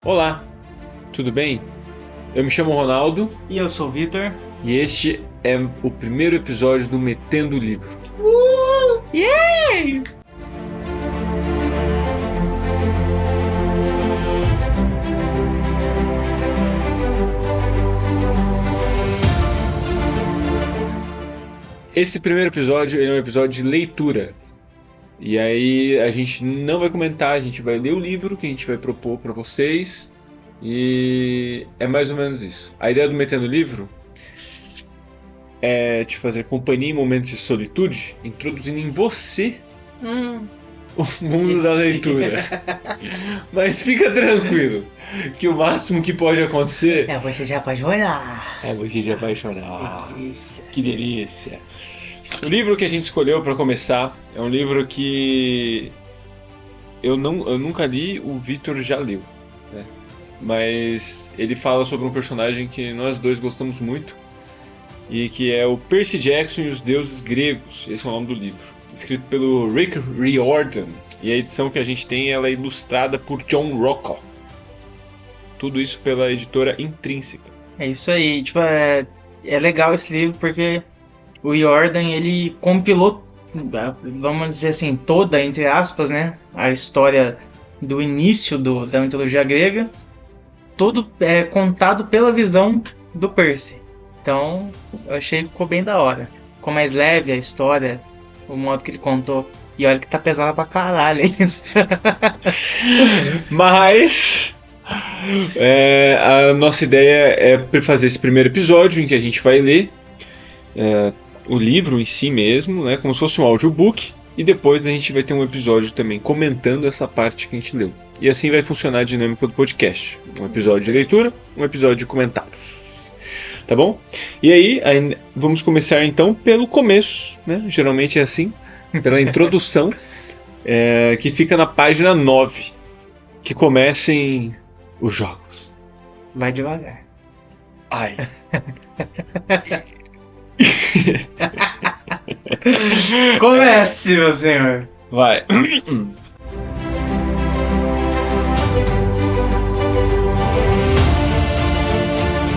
Olá, tudo bem? Eu me chamo Ronaldo E eu sou o Vitor. e este é o primeiro episódio do Metendo o Livro. Yay! Esse primeiro episódio ele é um episódio de leitura. E aí a gente não vai comentar, a gente vai ler o livro que a gente vai propor para vocês. E é mais ou menos isso. A ideia do Metendo o Livro é te fazer companhia em momentos de solitude, introduzindo em você o mundo da leitura. Mas fica tranquilo, que o máximo que pode acontecer É, você já pode olhar. é você já vai chorar. Isso. Que delícia! O livro que a gente escolheu para começar é um livro que eu nunca li, o Vitor já leu, né? Mas ele fala sobre um personagem que nós dois gostamos muito e que é o Percy Jackson e os Deuses Gregos. Esse é o nome do livro, escrito pelo Rick Riordan, e a edição que a gente tem ela é ilustrada por John Rocco. Tudo isso pela editora Intrínseca. É isso aí. Tipo, é legal esse livro porque o Jordan, ele compilou, vamos dizer assim, toda, entre aspas, né, a história do início da mitologia grega, tudo é contado pela visão do Percy. Então, eu achei que ficou bem da hora. Ficou mais leve a história, o modo que ele contou. E olha que tá pesada pra caralho, hein? Mas a nossa ideia é fazer esse primeiro episódio em que a gente vai ler o livro em si mesmo, né, como se fosse um audiobook, e depois a gente vai ter um episódio também comentando essa parte que a gente leu. E assim vai funcionar a dinâmica do podcast. Um episódio de leitura, um episódio de comentários. Tá bom? E aí vamos começar então pelo começo, né? Geralmente é assim, pela introdução, que fica na página 9, que comecem os jogos. Vai devagar. Ai. Comece, meu senhor. Vai.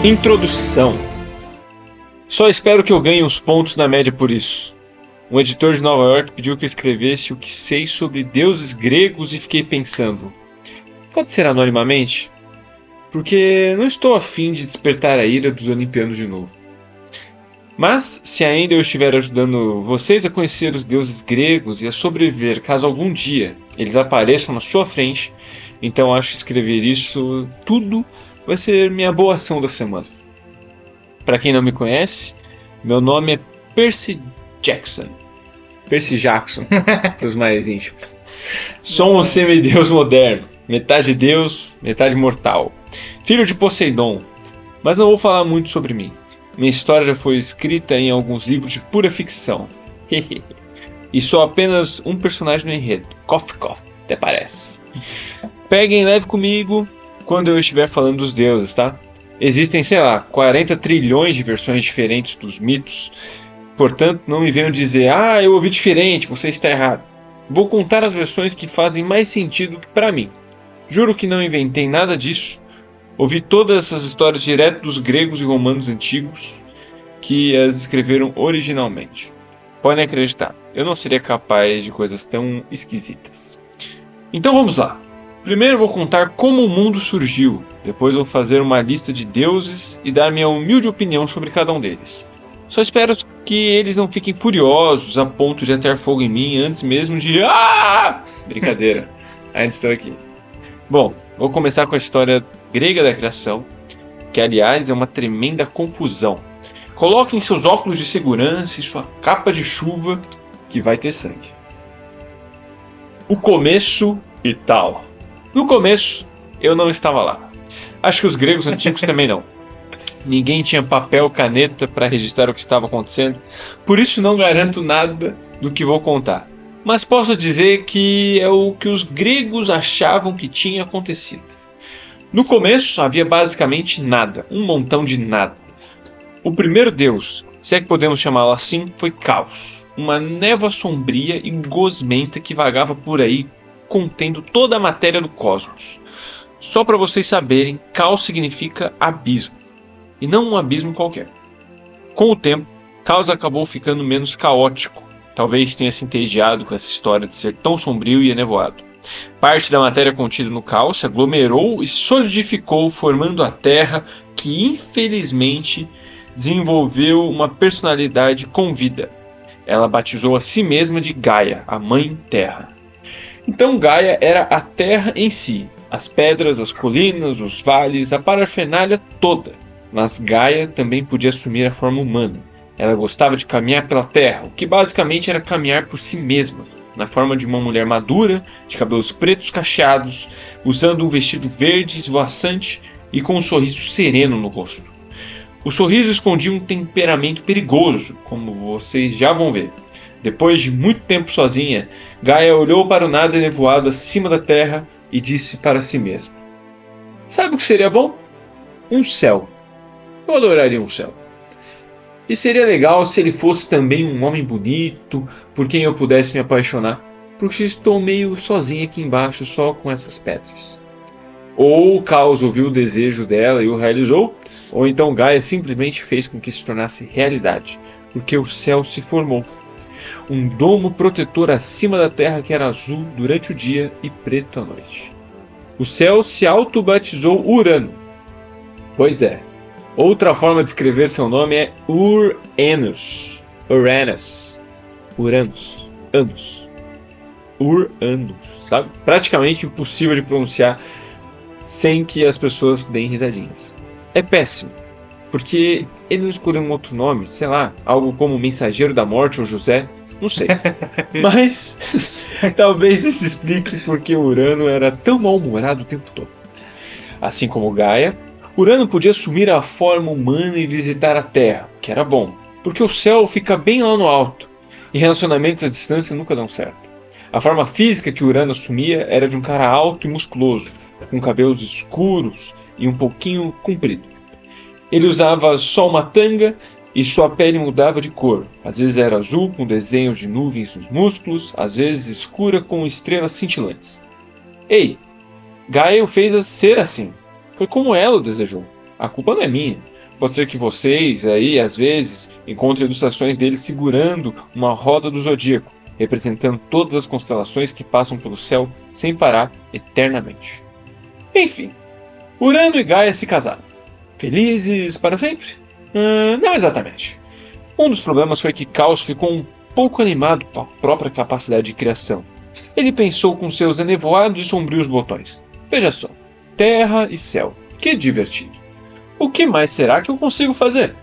Introdução. Só espero que eu ganhe uns pontos na média por isso. Um editor de Nova York pediu que eu escrevesse o que sei sobre deuses gregos e fiquei pensando: pode ser anonimamente? Porque não estou a fim de despertar a ira dos olimpianos de novo. Mas, se ainda eu estiver ajudando vocês a conhecer os deuses gregos e a sobreviver caso algum dia eles apareçam na sua frente, então acho que escrever isso tudo vai ser minha boa ação da semana. Para quem não me conhece, meu nome é Percy Jackson. Percy Jackson, para os mais íntimos. Sou um semideus moderno, metade deus, metade mortal. Filho de Poseidon, mas não vou falar muito sobre mim. Minha história já foi escrita em alguns livros de pura ficção. E sou apenas um personagem no enredo. Cough, cough, até parece. Peguem leve comigo quando eu estiver falando dos deuses, tá? Existem, sei lá, 40 trilhões de versões diferentes dos mitos. Portanto, não me venham dizer: ah, eu ouvi diferente, você está errado. Vou contar as versões que fazem mais sentido para mim. Juro que não inventei nada disso. Ouvi todas essas histórias direto dos gregos e romanos antigos que as escreveram originalmente. Podem acreditar, eu não seria capaz de coisas tão esquisitas. Então vamos lá. Primeiro vou contar como o mundo surgiu. Depois vou fazer uma lista de deuses e dar minha humilde opinião sobre cada um deles. Só espero que eles não fiquem furiosos a ponto de atear fogo em mim antes mesmo de... Ah! Brincadeira, ainda estou aqui. Bom, vou começar com a história grega da criação, que aliás é uma tremenda confusão. Coloquem seus óculos de segurança e sua capa de chuva, que vai ter sangue. O começo e tal. No começo, eu não estava lá. Acho que os gregos antigos também não. Ninguém tinha papel, caneta para registrar o que estava acontecendo, por isso não garanto nada do que vou contar. Mas posso dizer que é o que os gregos achavam que tinha acontecido. No começo havia basicamente nada, um montão de nada. O primeiro deus, se é que podemos chamá-lo assim, foi Caos, uma névoa sombria e gosmenta que vagava por aí, contendo toda a matéria do cosmos. Só para vocês saberem, caos significa abismo, e não um abismo qualquer. Com o tempo, caos acabou ficando menos caótico. Talvez tenha se entediado com essa história de ser tão sombrio e enevoado. Parte da matéria contida no caos se aglomerou e solidificou, formando a Terra, que infelizmente desenvolveu uma personalidade com vida. Ela batizou a si mesma de Gaia, a Mãe Terra. Então Gaia era a Terra em si, as pedras, as colinas, os vales, a parafernália toda. Mas Gaia também podia assumir a forma humana. Ela gostava de caminhar pela Terra, o que basicamente era caminhar por si mesma, na forma de uma mulher madura, de cabelos pretos cacheados, usando um vestido verde esvoaçante e com um sorriso sereno no rosto. O sorriso escondia um temperamento perigoso, como vocês já vão ver. Depois de muito tempo sozinha, Gaia olhou para o nada nevoado acima da Terra e disse para si mesma: "Sabe o que seria bom? Um céu. Eu adoraria um céu. E seria legal se ele fosse também um homem bonito, por quem eu pudesse me apaixonar, porque estou meio sozinha aqui embaixo só com essas pedras." Ou o caos ouviu o desejo dela e o realizou, ou então Gaia simplesmente fez com que se tornasse realidade, porque o céu se formou. Um domo protetor acima da Terra que era azul durante o dia e preto à noite. O céu se auto-batizou Urano. Pois é. Outra forma de escrever seu nome é Uranus. Uranus. Uranus. Anus. Uranus. Sabe? Praticamente impossível de pronunciar sem que as pessoas deem risadinhas. É péssimo. Porque ele não escolheu um outro nome, sei lá, algo como Mensageiro da Morte ou José, não sei. Mas talvez isso explique porque Urano era tão mal-humorado o tempo todo. Assim como Gaia, Urano podia assumir a forma humana e visitar a Terra, que era bom, porque o céu fica bem lá no alto, e relacionamentos à distância nunca dão certo. A forma física que Urano assumia era de um cara alto e musculoso, com cabelos escuros e um pouquinho comprido. Ele usava só uma tanga e sua pele mudava de cor. Às vezes era azul com desenhos de nuvens nos músculos, às vezes escura com estrelas cintilantes. Ei, Gaia o fez ser assim. Foi como ela o desejou. A culpa não é minha. Pode ser que vocês aí, às vezes, encontrem ilustrações dele segurando uma roda do zodíaco, representando todas as constelações que passam pelo céu sem parar eternamente. Enfim, Urano e Gaia se casaram. Felizes para sempre? Não exatamente. Um dos problemas foi que Caos ficou um pouco animado com a própria capacidade de criação. Ele pensou com seus enevoados e sombrios botões. Veja só, terra e céu, que divertido. O que mais será que eu consigo fazer?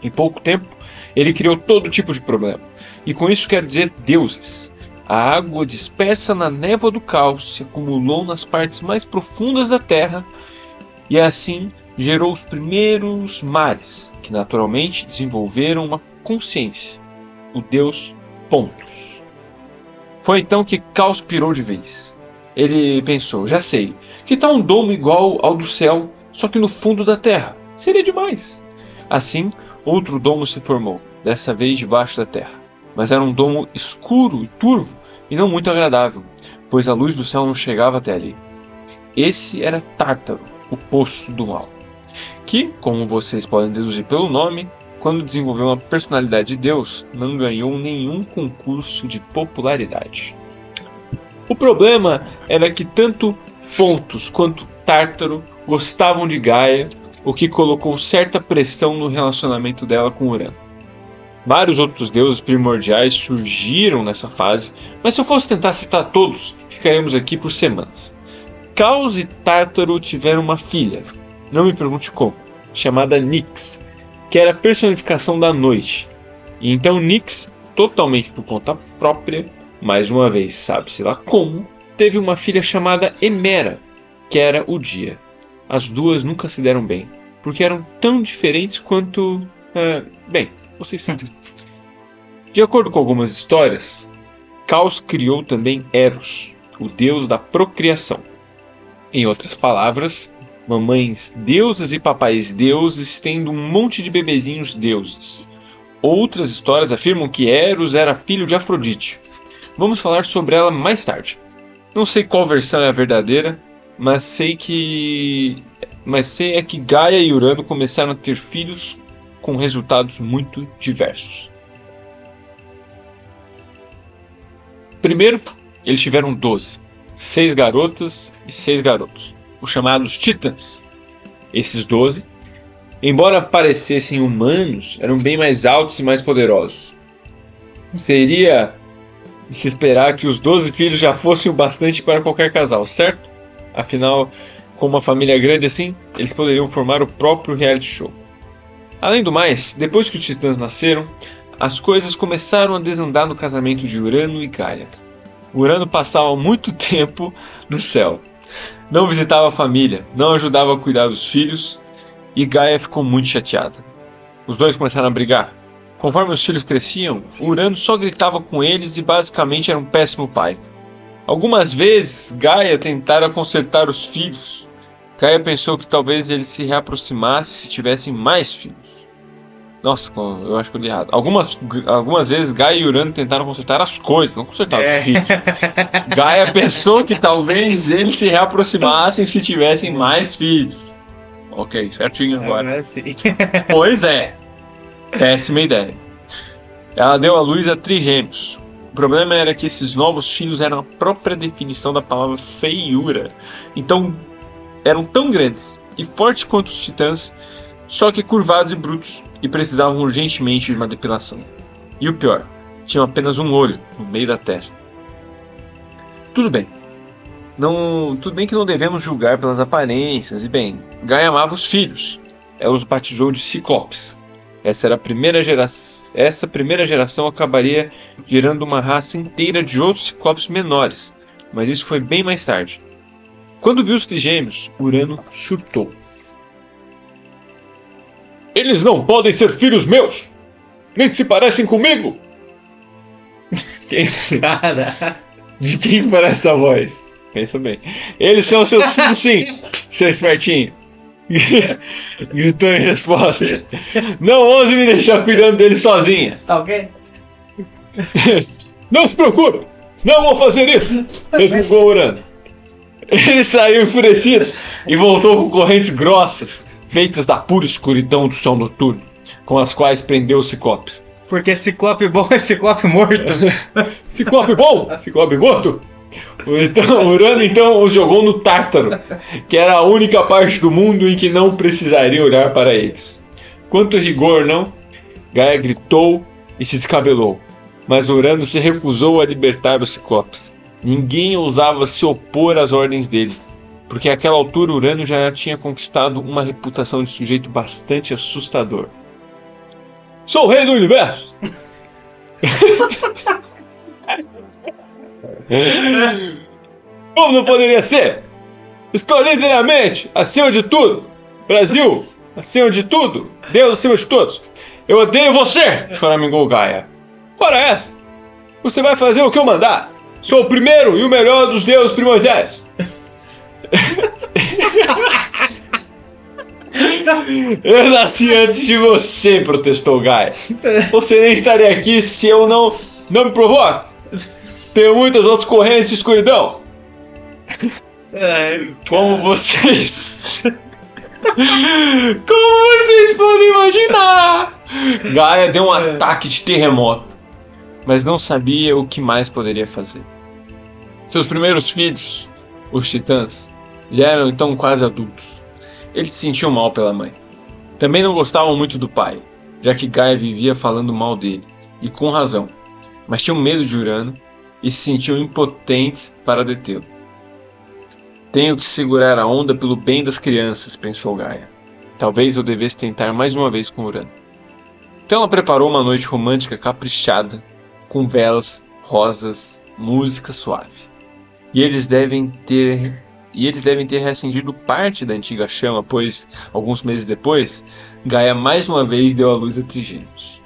Em pouco tempo, ele criou todo tipo de problema. E com isso quero dizer deuses. A água dispersa na névoa do caos se acumulou nas partes mais profundas da terra e assim gerou os primeiros mares, que naturalmente desenvolveram uma consciência, o deus Pontos. Foi então que Caos pirou de vez. Ele pensou, já sei, que tal um domo igual ao do céu, só que no fundo da terra? Seria demais. Assim, outro domo se formou, dessa vez debaixo da terra. Mas era um domo escuro e turvo, e não muito agradável, pois a luz do céu não chegava até ali. Esse era Tártaro, o poço do mal, que, como vocês podem deduzir pelo nome, quando desenvolveu uma personalidade de Deus, não ganhou nenhum concurso de popularidade. O problema era que tanto Pontos quanto Tártaro gostavam de Gaia, o que colocou certa pressão no relacionamento dela com Urano. Vários outros deuses primordiais surgiram nessa fase, mas se eu fosse tentar citar todos, ficaríamos aqui por semanas. Caos e Tártaro tiveram uma filha, não me pergunte como, chamada Nyx, que era a personificação da noite. E então Nyx, totalmente por conta própria, mais uma vez sabe-se lá como, teve uma filha chamada Hemera, que era o dia. As duas nunca se deram bem, porque eram tão diferentes quanto... bem, vocês sabem. De acordo com algumas histórias, Caos criou também Eros, o deus da procriação. Em outras palavras, mamães deusas e papais deuses tendo um monte de bebezinhos deuses. Outras histórias afirmam que Eros era filho de Afrodite. Vamos falar sobre ela mais tarde. Não sei qual versão é a verdadeira, Mas sei é que Gaia e Urano começaram a ter filhos com resultados muito diversos. Primeiro, eles tiveram 12, 6 garotas e 6 garotos, os chamados Titãs. Esses 12, embora parecessem humanos, eram bem mais altos e mais poderosos. Seria de se esperar que os 12 filhos já fossem o bastante para qualquer casal, certo? Afinal, com uma família grande assim, eles poderiam formar o próprio reality show. Além do mais, depois que os Titãs nasceram, as coisas começaram a desandar no casamento de Urano e Gaia. Urano passava muito tempo no céu. Não visitava a família, não ajudava a cuidar dos filhos, e Gaia ficou muito chateada. Os dois começaram a brigar. Conforme os filhos cresciam, Urano só gritava com eles e basicamente era um péssimo pai. Algumas vezes, Gaia tentara consertar os filhos. Gaia pensou que talvez eles se reaproximassem se tivessem mais filhos. Nossa, eu acho que eu li errado. Algumas vezes Gaia e Urano tentaram consertar as coisas, não consertar os filhos. Gaia pensou que talvez eles se reaproximassem se tivessem mais filhos. Ok, certinho agora. Sim. Pois é. Péssima ideia. Ela deu à luz a trigêmeos. O problema era que esses novos filhos eram a própria definição da palavra feiura. Então, eram tão grandes e fortes quanto os titãs, só que curvados e brutos, e precisavam urgentemente de uma depilação. E o pior, tinham apenas um olho no meio da testa. Tudo bem que não devemos julgar pelas aparências, e bem, Gaia amava os filhos. Ela os batizou de Ciclopes. Essa primeira geração acabaria gerando uma raça inteira de outros Ciclopes menores, mas isso foi bem mais tarde. Quando viu os trigêmeos, Urano surtou. Eles não podem ser filhos meus! Nem se parecem comigo! De quem parece essa voz? Pensa bem. Eles são seus filhos sim, seu espertinho. Gritou em resposta. Não ouse me deixar cuidando deles sozinha. Tá ok? Não se preocupe! Não vou fazer isso! Resmungou Urano. Ele saiu enfurecido e voltou com correntes grossas, feitas da pura escuridão do sol noturno, com as quais prendeu os Ciclopes. Porque Ciclope bom é Ciclope morto. Ciclope bom? Ciclope morto? Então, Urano então os jogou no Tártaro, que era a única parte do mundo em que não precisaria olhar para eles. Quanto rigor, não? Gaia gritou e se descabelou, mas Urano se recusou a libertar os Ciclopes. Ninguém ousava se opor às ordens dele, porque àquela altura Urano já tinha conquistado uma reputação de sujeito bastante assustador. Sou o rei do universo! Como não poderia ser? Estou literalmente acima de tudo! Brasil, acima de tudo! Deus acima de todos! Eu odeio você! Choramingou Gaia. Ora essa! Você vai fazer o que eu mandar! Sou o primeiro e o melhor dos deuses primordiais! Eu nasci antes de você, protestou Gaia. Você nem estaria aqui se eu não me provoque. Tenho muitas outras correntes de escuridão. Como vocês podem imaginar. Gaia deu um ataque de terremoto, mas não sabia o que mais poderia fazer. Seus primeiros filhos, os titãs, já eram então quase adultos. Eles se sentiam mal pela mãe. Também não gostavam muito do pai, já que Gaia vivia falando mal dele, e com razão. Mas tinham medo de Urano e se sentiam impotentes para detê-lo. Tenho que segurar a onda pelo bem das crianças, pensou Gaia. Talvez eu devesse tentar mais uma vez com Urano. Então ela preparou uma noite romântica caprichada, com velas, rosas, música suave. E eles devem ter reacendido parte da antiga chama, pois, alguns meses depois, Gaia mais uma vez deu à luz a trigêmeos.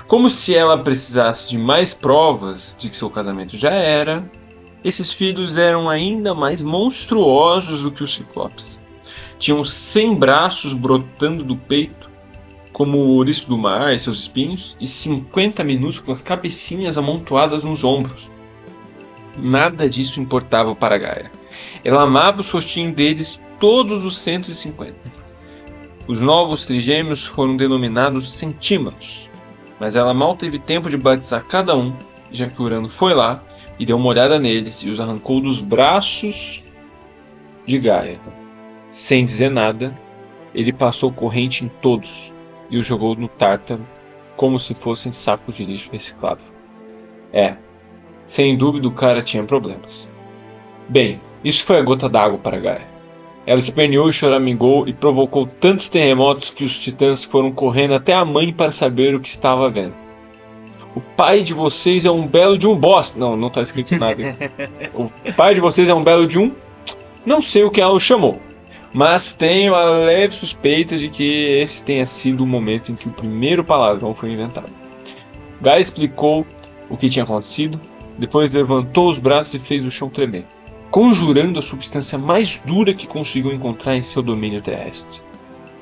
Como se ela precisasse de mais provas de que seu casamento já era, esses filhos eram ainda mais monstruosos do que os Ciclopes. Tinham 100 braços brotando do peito, como o ouriço do mar e seus espinhos, e 50 minúsculas cabecinhas amontoadas nos ombros. Nada disso importava para Gaia. Ela amava os rostinhos deles, todos os 150. Os novos trigêmeos foram denominados centímetros, mas ela mal teve tempo de batizar cada um, já que Urano foi lá e deu uma olhada neles e os arrancou dos braços de Gaia. Sem dizer nada, ele passou corrente em todos e os jogou no Tártaro como se fossem sacos de lixo reciclável. Sem dúvida o cara tinha problemas. Bem, isso foi a gota d'água para Gaia. Ela esperneou e choramingou e provocou tantos terremotos que os titãs foram correndo até a mãe para saber o que estava vendo. O pai de vocês é um belo de um bosta. Não tá escrito nada. O pai de vocês é um belo de um... Não sei o que ela o chamou. Mas tenho a leve suspeita de que esse tenha sido o momento em que o primeiro palavrão foi inventado. Gaia explicou o que tinha acontecido, depois levantou os braços e fez o chão tremer, conjurando a substância mais dura que conseguiu encontrar em seu domínio terrestre.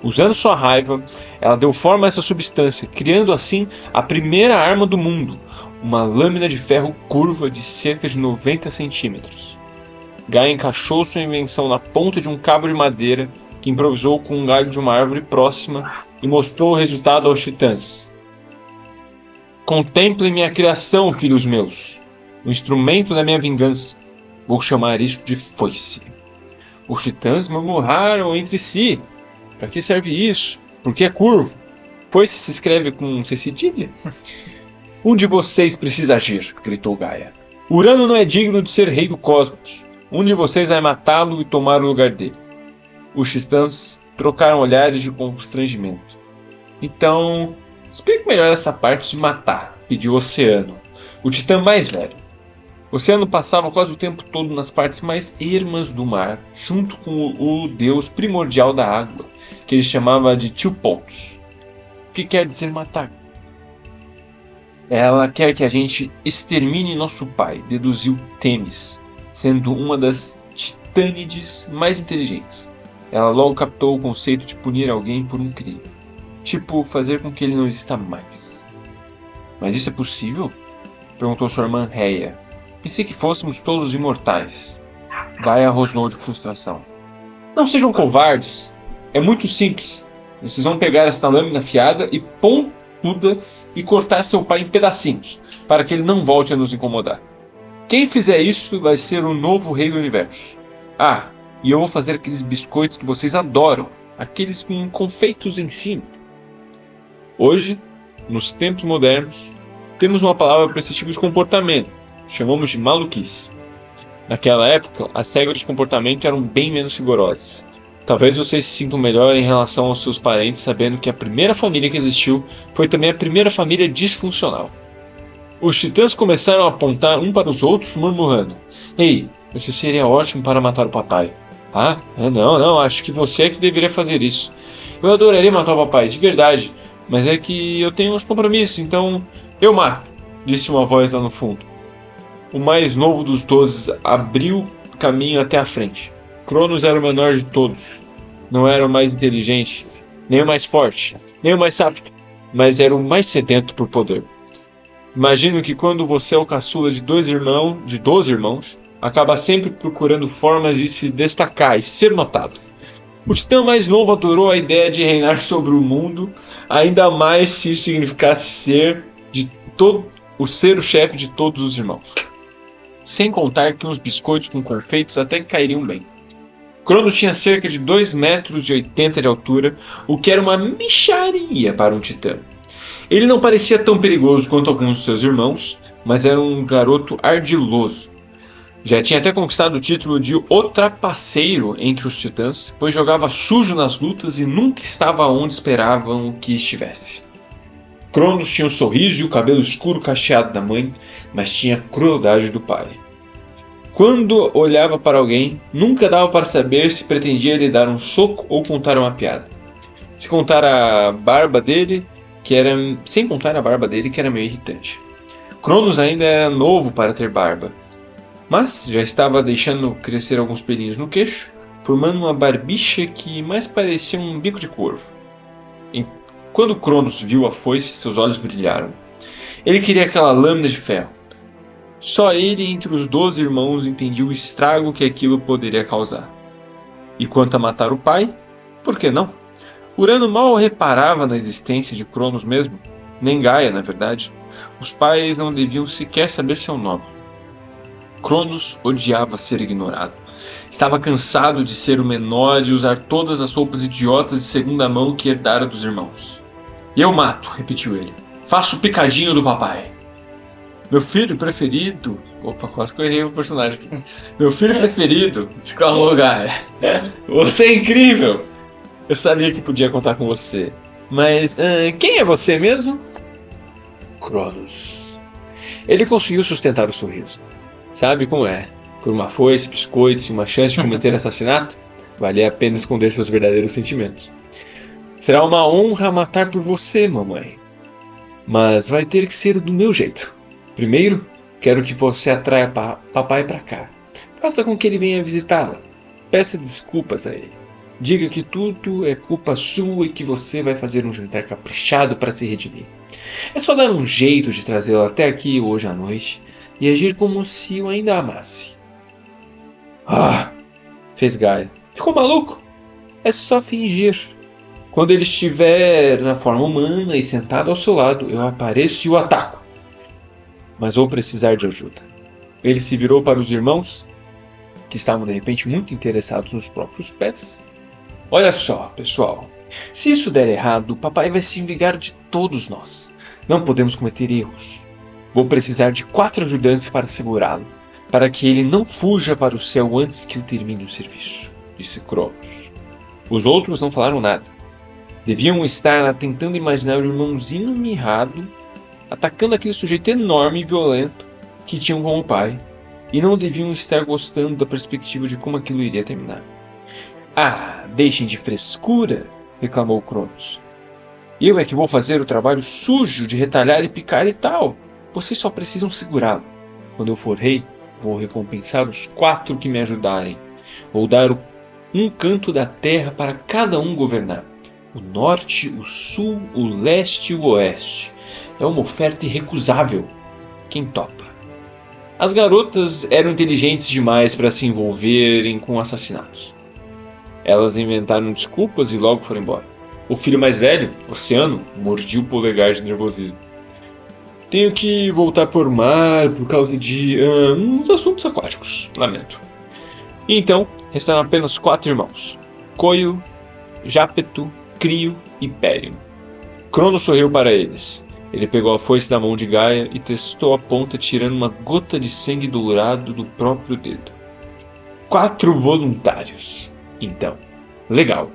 Usando sua raiva, ela deu forma a essa substância, criando assim a primeira arma do mundo, uma lâmina de ferro curva de cerca de 90 centímetros. Gaia encaixou sua invenção na ponta de um cabo de madeira que improvisou com um galho de uma árvore próxima e mostrou o resultado aos titãs. Contemplem minha criação, filhos meus, o instrumento da minha vingança. Vou chamar isso de foice. Os titãs murmuraram entre si. Para que serve isso? Por que é curvo? Foice se escreve com C cedilha? Um de vocês precisa agir, gritou Gaia. Urano não é digno de ser rei do cosmos. Um de vocês vai matá-lo e tomar o lugar dele. Os titãs trocaram olhares de constrangimento. Então, explique melhor essa parte de matar, pediu Oceano, o titã mais velho. Oceano passava quase o tempo todo nas partes mais ermas do mar, junto com o deus primordial da água, que ele chamava de Tio Pontos. O que quer dizer matar? Ela quer que a gente extermine nosso pai, deduziu Temis, sendo uma das titânides mais inteligentes. Ela logo captou o conceito de punir alguém por um crime. Tipo, fazer com que ele não exista mais. Mas isso é possível? Perguntou sua irmã Rhea. Pensei que fôssemos todos imortais. Gaia rosnou de frustração. Não sejam covardes. É muito simples. Vocês vão pegar esta lâmina afiada e pontuda e cortar seu pai em pedacinhos, para que ele não volte a nos incomodar. Quem fizer isso vai ser o novo rei do universo. E eu vou fazer aqueles biscoitos que vocês adoram, aqueles com confeitos em cima. Hoje, nos tempos modernos, temos uma palavra para esse tipo de comportamento. Chamamos de maluquice. Naquela época, as regras de comportamento eram bem menos rigorosas. Talvez vocês se sintam melhor em relação aos seus parentes sabendo que a primeira família que existiu foi também a primeira família disfuncional. Os titãs começaram a apontar um para os outros, murmurando. Ei, você seria ótimo para matar o papai. Não, acho que você é que deveria fazer isso. Eu adoraria matar o papai, de verdade, mas é que eu tenho uns compromissos, então eu mato, disse uma voz lá no fundo. O mais novo dos 12 abriu caminho até a frente. Cronos era o menor de todos. Não era o mais inteligente, nem o mais forte, nem o mais rápido, mas era o mais sedento por poder. Imagino que quando você é o caçula de 12 irmãos, acaba sempre procurando formas de se destacar e ser notado. O titã mais novo adorou a ideia de reinar sobre o mundo, ainda mais se isso significasse ser o chefe de todos os irmãos. Sem contar que uns biscoitos com confeitos até que cairiam bem. Cronos tinha cerca de 2,80 metros de altura, o que era uma mixaria para um titã. Ele não parecia tão perigoso quanto alguns de seus irmãos, mas era um garoto ardiloso. Já tinha até conquistado o título de O Trapaceiro entre os titãs, pois jogava sujo nas lutas e nunca estava onde esperavam que estivesse. Cronos tinha o sorriso e o cabelo escuro cacheado da mãe, mas tinha a crueldade do pai. Quando olhava para alguém, nunca dava para saber se pretendia lhe dar um soco ou contar uma piada. Sem contar a barba dele, que era meio irritante. Cronos ainda era novo para ter barba, mas já estava deixando crescer alguns pelinhos no queixo, formando uma barbicha que mais parecia um bico de corvo. Quando Cronos viu a foice, seus olhos brilharam. Ele queria aquela lâmina de ferro. Só ele entre os 12 irmãos entendia o estrago que aquilo poderia causar. E quanto a matar o pai, por que não? Urano mal reparava na existência de Cronos mesmo, nem Gaia, na verdade. Os pais não deviam sequer saber seu nome. Cronos odiava ser ignorado. Estava cansado de ser o menor e usar todas as roupas idiotas de segunda mão que herdara dos irmãos. E eu mato, repetiu ele. Faço o picadinho do papai. Meu filho preferido... Opa, quase que eu errei o personagem aqui. Meu filho preferido, exclamou Gaia. Você é incrível! Eu sabia que podia contar com você. Mas quem é você mesmo? Cronos. Ele conseguiu sustentar o sorriso. Sabe como é? Por uma foice, biscoitos e uma chance de cometer assassinato, valia a pena esconder seus verdadeiros sentimentos. Será uma honra matar por você, mamãe. Mas vai ter que ser do meu jeito. Primeiro, quero que você atraia papai para cá. Faça com que ele venha visitá-la. Peça desculpas a ele. Diga que tudo é culpa sua e que você vai fazer um jantar caprichado para se redimir. É só dar um jeito de trazê-la até aqui hoje à noite e agir como se o ainda amasse. Ah, fez Gaia. Ficou maluco? É só fingir. Quando ele estiver na forma humana e sentado ao seu lado, eu apareço e o ataco. Mas vou precisar de ajuda. Ele se virou para os irmãos, que estavam de repente muito interessados nos próprios pés. Olha só, pessoal. Se isso der errado, o papai vai se vingar de todos nós. Não podemos cometer erros. Vou precisar de 4 ajudantes para segurá-lo, para que ele não fuja para o céu antes que eu termine o serviço, disse Cronos. Os outros não falaram nada. Deviam estar tentando imaginar o irmãozinho mirrado atacando aquele sujeito enorme e violento que tinham como pai, e não deviam estar gostando da perspectiva de como aquilo iria terminar. Ah, deixem de frescura, reclamou Cronos. Eu é que vou fazer o trabalho sujo de retalhar e picar e tal. Vocês só precisam segurá-lo. Quando eu for rei, vou recompensar os 4 que me ajudarem. Vou dar um canto da terra para cada um governar. O norte, o sul, o leste e o oeste. É uma oferta irrecusável. Quem topa? As garotas eram inteligentes demais para se envolverem com assassinatos. Elas inventaram desculpas e logo foram embora. O filho mais velho, Oceano, mordia o polegar de nervosismo. Tenho que voltar por mar por causa de uns assuntos aquáticos. Lamento. E então, restaram apenas 4 irmãos. Coio, Jápeto, Crio e Périon. Cronos sorriu para eles. Ele pegou a foice da mão de Gaia e testou a ponta tirando uma gota de sangue dourado do próprio dedo. 4 voluntários. Então, legal.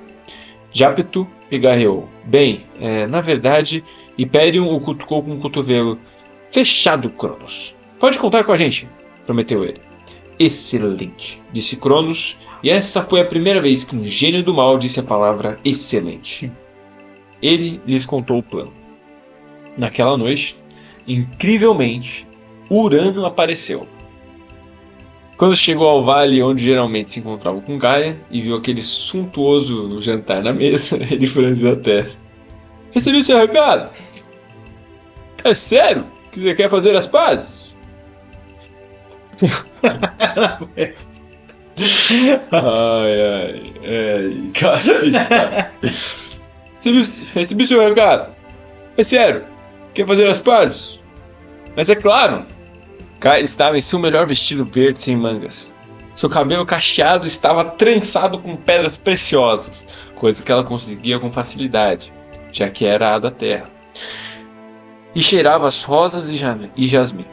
Jápeto pigarreou. Bem, na verdade, Hyperion o cutucou com o cotovelo. Fechado, Cronos. Pode contar com a gente, prometeu ele. Excelente, disse Cronos, e essa foi a primeira vez que um gênio do mal disse a palavra excelente. Ele lhes contou o plano. Naquela noite, incrivelmente, Urano apareceu. Quando chegou ao vale onde geralmente se encontrava com Gaia e viu aquele suntuoso jantar na mesa, ele franziu a testa. Recebi seu recado? É sério que você quer fazer as pazes? ai, cacete. Recebi seu recado. É sério, quer fazer as pazes? Mas é claro. Gaia estava em seu melhor vestido verde sem mangas. Seu cabelo cacheado estava trançado com pedras preciosas, coisa que ela conseguia com facilidade, já que era a da terra. E cheirava as rosas e jasmim.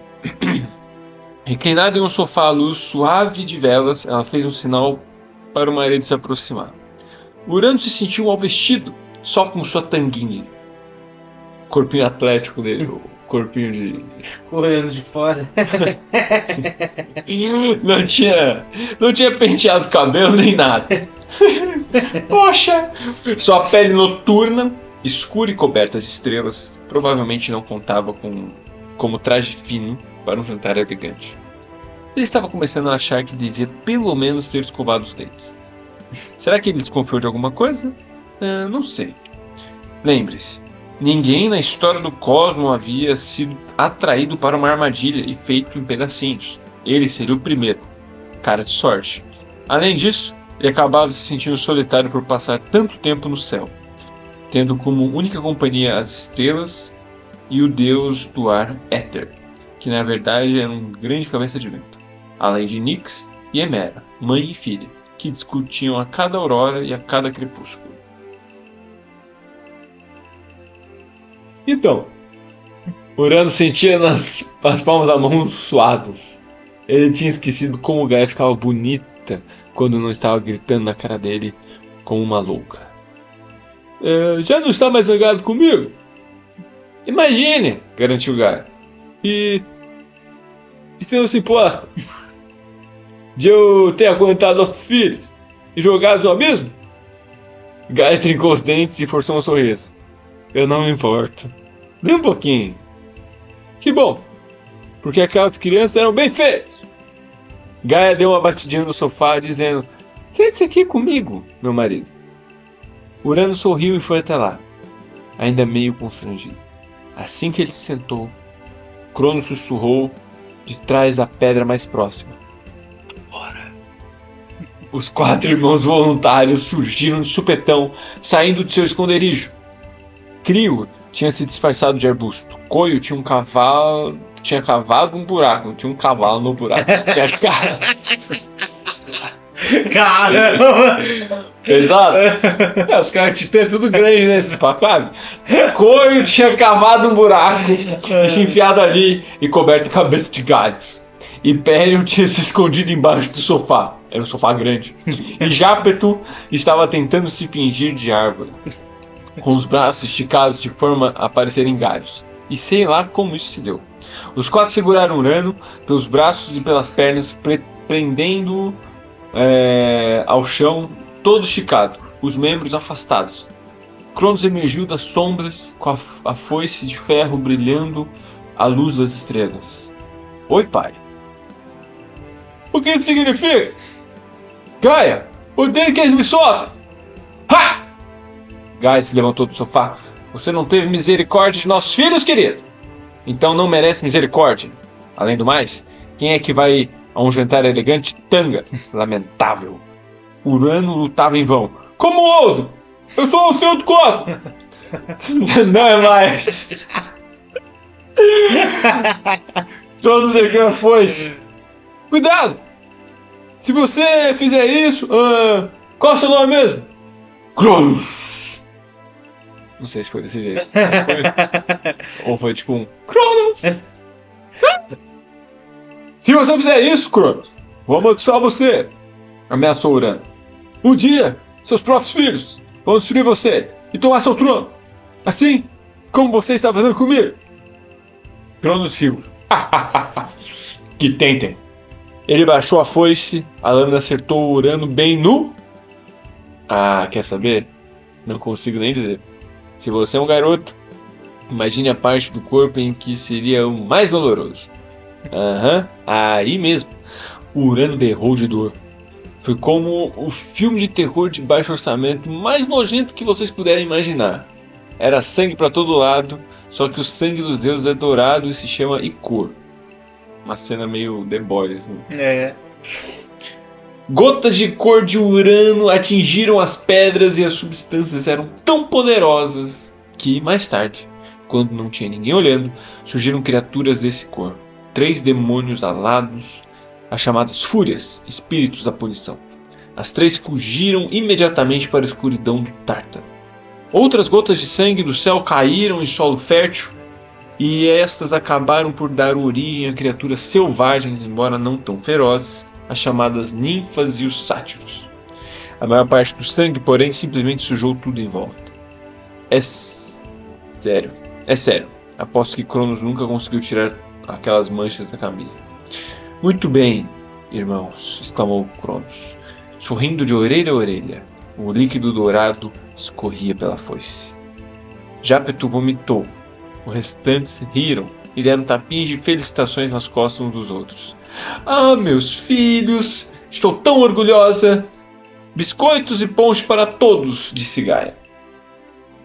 Reclinada em um sofá à luz suave de velas, ela fez um sinal para o marido se aproximar. Urano se sentiu mal vestido, só com sua tanguinha. Corpinho atlético dele, o corpinho de... Olhando de fora. não tinha penteado o cabelo nem nada. Poxa! Sua pele noturna, escura e coberta de estrelas, provavelmente não contava como traje fino para um jantar elegante. Ele estava começando a achar que devia pelo menos ter escovado os dentes. Será que ele desconfiou de alguma coisa? Não sei. Lembre-se, Ninguém na história do cosmo havia sido atraído para uma armadilha e feito em pedacinhos. Ele seria o primeiro. Cara de sorte. Além disso, ele acabava se sentindo solitário por passar tanto tempo no céu, tendo como única companhia as estrelas e o deus do ar Éter, que na verdade era um grande cabeça de vento, além de Nyx e Hemera, mãe e filha, que discutiam a cada aurora e a cada crepúsculo. Então, Urano sentia as palmas da mão suadas. Ele tinha esquecido como Gaia ficava bonita quando não estava gritando na cara dele como uma louca. Já não está mais zangado comigo? Imagine, garantiu Gaia. E se não se importa de eu ter aguentado nossos filhos e jogado no abismo? Gaia trincou os dentes e forçou um sorriso. Eu não me importo. Nem um pouquinho. Que bom, porque aquelas crianças eram bem feias. Gaia deu uma batidinha no sofá, dizendo: sente-se aqui comigo, meu marido. Urano sorriu e foi até lá, ainda meio constrangido. Assim que ele se sentou, Cronos sussurrou de trás da pedra mais próxima: ora. Os 4 irmãos voluntários surgiram de supetão, saindo de seu esconderijo. Crio tinha se disfarçado de arbusto. Coio tinha um cavalo. Tinha cavado um buraco. Não tinha um cavalo no buraco. Caramba! Pesado? Os caras titãs tudo grande nesses papéis. Coio tinha cavado um buraco e se enfiado ali e coberto a cabeça de galhos. Hyperion tinha se escondido embaixo do sofá. Era um sofá grande. E Jápeto estava tentando se fingir de árvore, com os braços esticados de forma a parecerem galhos. E sei lá como isso se deu. Os 4 seguraram Urano pelos braços e pelas pernas, prendendo-o ao chão, todo esticado, os membros afastados. Cronos emergiu das sombras com a foice de ferro brilhando à luz das estrelas. Oi, pai. O que isso significa? Gaia, odeio que eles me soltem. Ha! Gaia se levantou do sofá. Você não teve misericórdia de nossos filhos, querido? Então não merece misericórdia. Além do mais, quem é que vai a um jantar elegante tanga? Lamentável. Urano lutava em vão. Como ouso? Eu sou o seu do cosmo. Não é mais. Todos ergueram a foice. Cuidado! Se você fizer isso, qual é o seu nome mesmo? Cronos. Não sei se foi desse jeito. Ou foi tipo um Cronos. Se você fizer isso, Cronos, vou amaldiçoar você, ameaçou Urano. Um dia, seus próprios filhos vão destruir você e tomar seu trono. Assim como você está fazendo comigo. Cronos riu. Que tentem. Ele baixou a foice, a lâmina acertou Urano bem no... quer saber? Não consigo nem dizer. Se você é um garoto, imagine a parte do corpo em que seria o mais doloroso. Aí mesmo. O Urano berrou de dor. Foi como o filme de terror de baixo orçamento mais nojento que vocês puderem imaginar. Era sangue para todo lado, só que o sangue dos deuses é dourado e se chama Icor. Uma cena meio The Boys, né? Gotas de cor de Urano atingiram as pedras e as substâncias eram tão poderosas que, mais tarde, quando não tinha ninguém olhando, surgiram criaturas desse cor. 3 demônios alados, as chamadas Fúrias, espíritos da punição. As 3 fugiram imediatamente para a escuridão do Tártaro. Outras gotas de sangue do céu caíram em solo fértil e estas acabaram por dar origem a criaturas selvagens, embora não tão ferozes, as chamadas ninfas e os sátiros. A maior parte do sangue, porém, simplesmente sujou tudo em volta. É sério. Aposto que Cronos nunca conseguiu tirar aquelas manchas da camisa. Muito bem, irmãos, exclamou Cronos, sorrindo de orelha a orelha. O líquido dourado escorria pela foice. Jápeto vomitou. Os restantes riram e deram tapinhas de felicitações nas costas uns dos outros. Meus filhos, estou tão orgulhosa. Biscoitos e pães para todos, disse Gaia.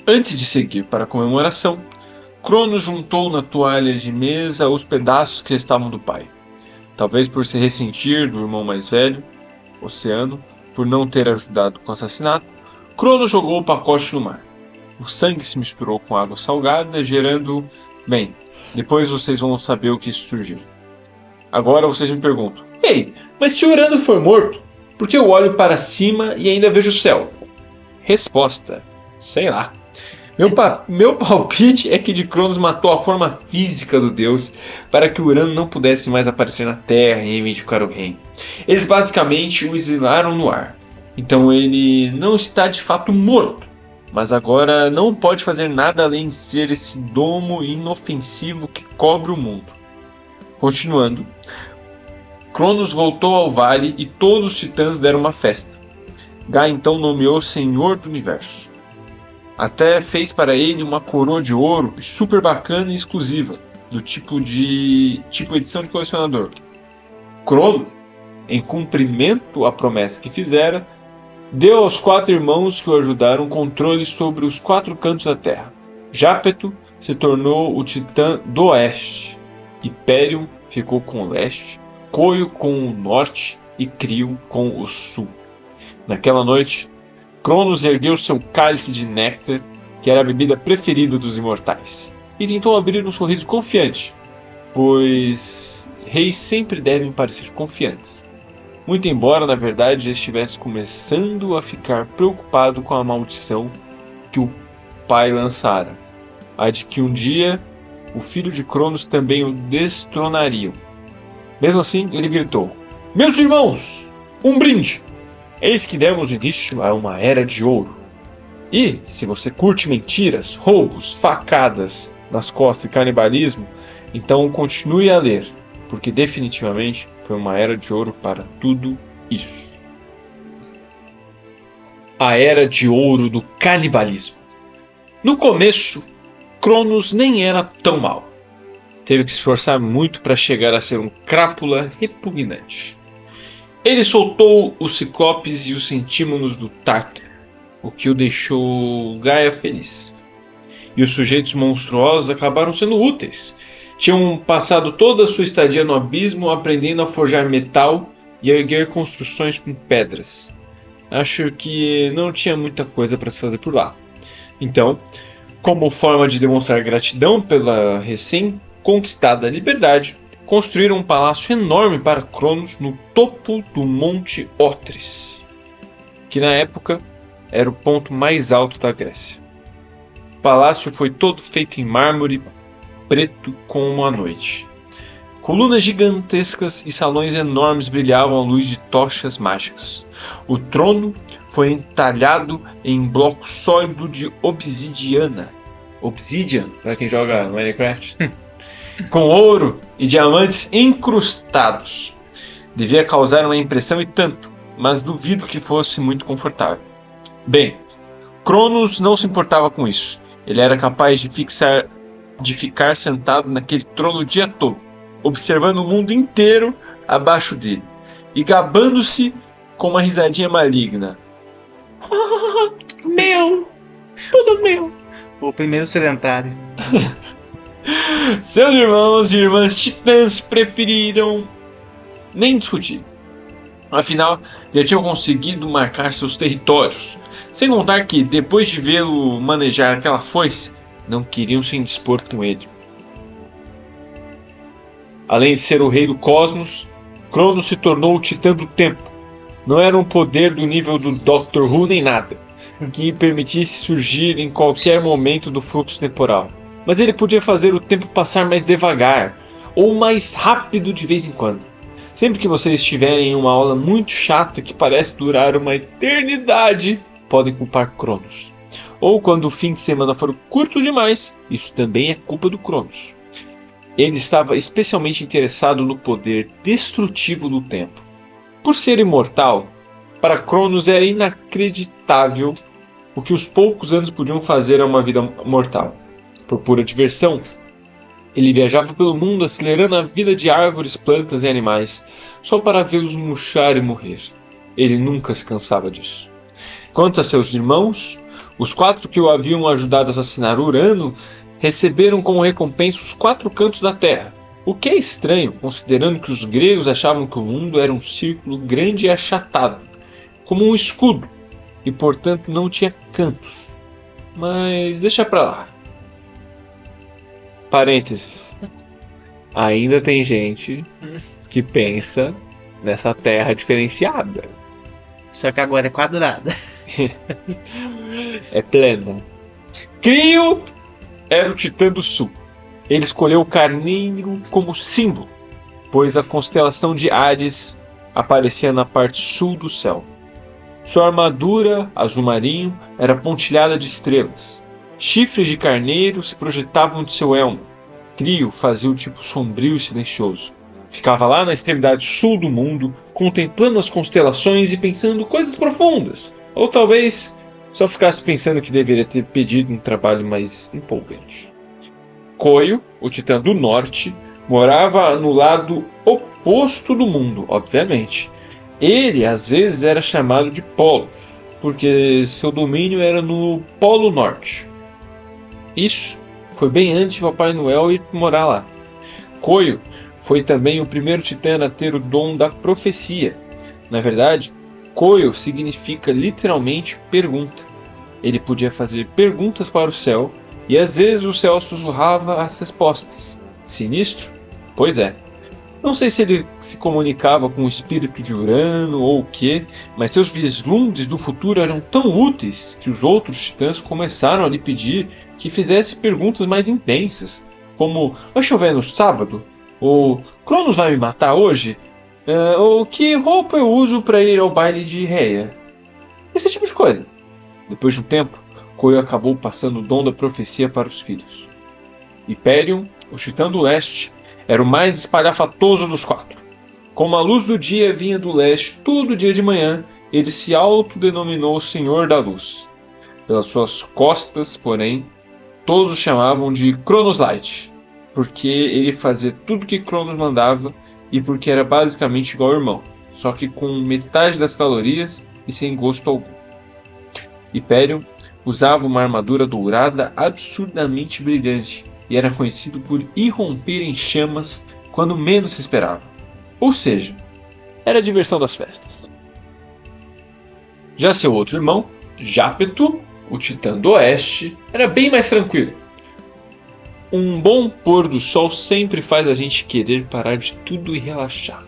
Antes de seguir para a comemoração, Cronos juntou na toalha de mesa os pedaços que restavam do pai. Talvez por se ressentir do irmão mais velho, Oceano, por não ter ajudado com o assassinato, Cronos jogou o pacote no mar. O sangue se misturou com água salgada, gerando... Bem, depois vocês vão saber o que isso surgiu. Agora vocês me perguntam: Ei, mas se Urano for morto, por que eu olho para cima e ainda vejo o céu? Resposta: sei lá. Meu palpite é que de Cronos matou a forma física do deus para que Urano não pudesse mais aparecer na Terra e reivindicar o reino. Eles basicamente o exilaram no ar. Então ele não está de fato morto, mas agora não pode fazer nada além de ser esse domo inofensivo que cobre o mundo. Continuando, Cronos voltou ao vale e todos os titãs deram uma festa. Gaia então nomeou Senhor do Universo. Até fez para ele uma coroa de ouro super bacana e exclusiva, do tipo edição de colecionador. Cronos, em cumprimento à promessa que fizera, deu aos 4 irmãos que o ajudaram controle sobre os 4 cantos da terra. Jápeto se tornou o titã do oeste, Hyperion ficou com o leste, Coio com o norte e Crio com o sul. Naquela noite, Cronos ergueu seu cálice de néctar, que era a bebida preferida dos imortais, e tentou abrir um sorriso confiante, pois reis sempre devem parecer confiantes, muito embora na verdade já estivesse começando a ficar preocupado com a maldição que o pai lançara, a de que um dia o filho de Cronos também o destronaria. Mesmo assim, ele gritou: Meus irmãos, um brinde! Eis que demos início a uma era de ouro. E, se você curte mentiras, roubos, facadas nas costas e canibalismo, então continue a ler, porque definitivamente foi uma era de ouro para tudo isso. A era de ouro do canibalismo. No começo, Cronos nem era tão mau. Teve que se esforçar muito para chegar a ser um crápula repugnante. Ele soltou os ciclopes e os centímonos do Tártaro, o que o deixou Gaia feliz. E os sujeitos monstruosos acabaram sendo úteis. Tinham passado toda a sua estadia no abismo aprendendo a forjar metal e a erguer construções com pedras. Acho que não tinha muita coisa para se fazer por lá. Então, como forma de demonstrar gratidão pela recém-conquistada liberdade, construíram um palácio enorme para Cronos no topo do Monte Otris, que na época era o ponto mais alto da Grécia. O palácio foi todo feito em mármore preto como a noite. Colunas gigantescas e salões enormes brilhavam à luz de tochas mágicas. O trono foi entalhado em bloco sólido de obsidiana. Obsidian, para quem joga Minecraft. Com ouro e diamantes incrustados. Devia causar uma impressão e tanto, mas duvido que fosse muito confortável. Bem, Cronos não se importava com isso. Ele era capaz de ficar sentado naquele trono o dia todo, observando o mundo inteiro abaixo dele, e gabando-se com uma risadinha maligna. Meu! Tudo meu! O primeiro sedentário. Seus irmãos e irmãs titãs preferiram nem discutir. Afinal, já tinham conseguido marcar seus territórios. Sem contar que, depois de vê-lo manejar aquela foice, não queriam se indispor com ele. Além de ser o rei do cosmos, Cronos se tornou o titã do tempo. Não era um poder do nível do Dr. Who nem nada, que permitisse surgir em qualquer momento do fluxo temporal. Mas ele podia fazer o tempo passar mais devagar, ou mais rápido de vez em quando. Sempre que vocês estiverem em uma aula muito chata que parece durar uma eternidade, podem culpar Cronos. Ou quando o fim de semana for curto demais, isso também é culpa do Cronos. Ele estava especialmente interessado no poder destrutivo do tempo. Por ser imortal, para Cronos era inacreditável o que os poucos anos podiam fazer a uma vida mortal. Por pura diversão, ele viajava pelo mundo acelerando a vida de árvores, plantas e animais, só para vê-los murchar e morrer. Ele nunca se cansava disso. Quanto a seus irmãos, Os 4 que o haviam ajudado a assassinar Urano receberam como recompensa os 4 cantos da Terra. O que é estranho, considerando que os gregos achavam que o mundo era um círculo grande e achatado, como um escudo, e portanto não tinha cantos. Mas deixa pra lá. Parênteses. Ainda tem gente que pensa nessa Terra diferenciada. Só que agora é quadrada. É plana. Crio era o Titã do Sul. Ele escolheu o carneiro como símbolo, pois a constelação de Hades aparecia na parte sul do céu. Sua armadura, azul marinho, era pontilhada de estrelas. Chifres de carneiro se projetavam de seu elmo. Crio fazia o tipo sombrio e silencioso. Ficava lá na extremidade sul do mundo, contemplando as constelações e pensando coisas profundas. Ou talvez só ficasse pensando que deveria ter pedido um trabalho mais empolgante. Coio, o Titã do Norte, morava no lado oposto do mundo, obviamente. Ele, às vezes, era chamado de Polos, porque seu domínio era no Polo Norte. Isso foi bem antes de Papai Noel ir morar lá. Coio foi também o primeiro Titã a ter o dom da profecia. Na verdade, Coio significa literalmente pergunta. Ele podia fazer perguntas para o céu, e às vezes o céu sussurrava as respostas. Sinistro? Pois é. Não sei se ele se comunicava com o espírito de Urano ou o que, mas seus vislumbres do futuro eram tão úteis que os outros titãs começaram a lhe pedir que fizesse perguntas mais intensas, como: vai chover no sábado? Ou Cronos vai me matar hoje? Ou que roupa eu uso para ir ao baile de Rhea? Esse tipo de coisa. Depois de um tempo, Coio acabou passando o dom da profecia para os filhos. Hyperion, o Titã do Leste, era o mais espalhafatoso dos 4. Como a luz do dia vinha do leste todo dia de manhã, ele se autodenominou Senhor da Luz. Pelas suas costas, porém, todos o chamavam de Cronos Light, porque ele fazia tudo que Cronos mandava e porque era basicamente igual ao irmão, só que com metade das calorias e sem gosto algum. Hyperion usava uma armadura dourada absurdamente brilhante e era conhecido por irromper em chamas quando menos se esperava. Ou seja, era a diversão das festas. Já seu outro irmão, Jápeto, o Titã do Oeste, era bem mais tranquilo. Um bom pôr do sol sempre faz a gente querer parar de tudo e relaxar.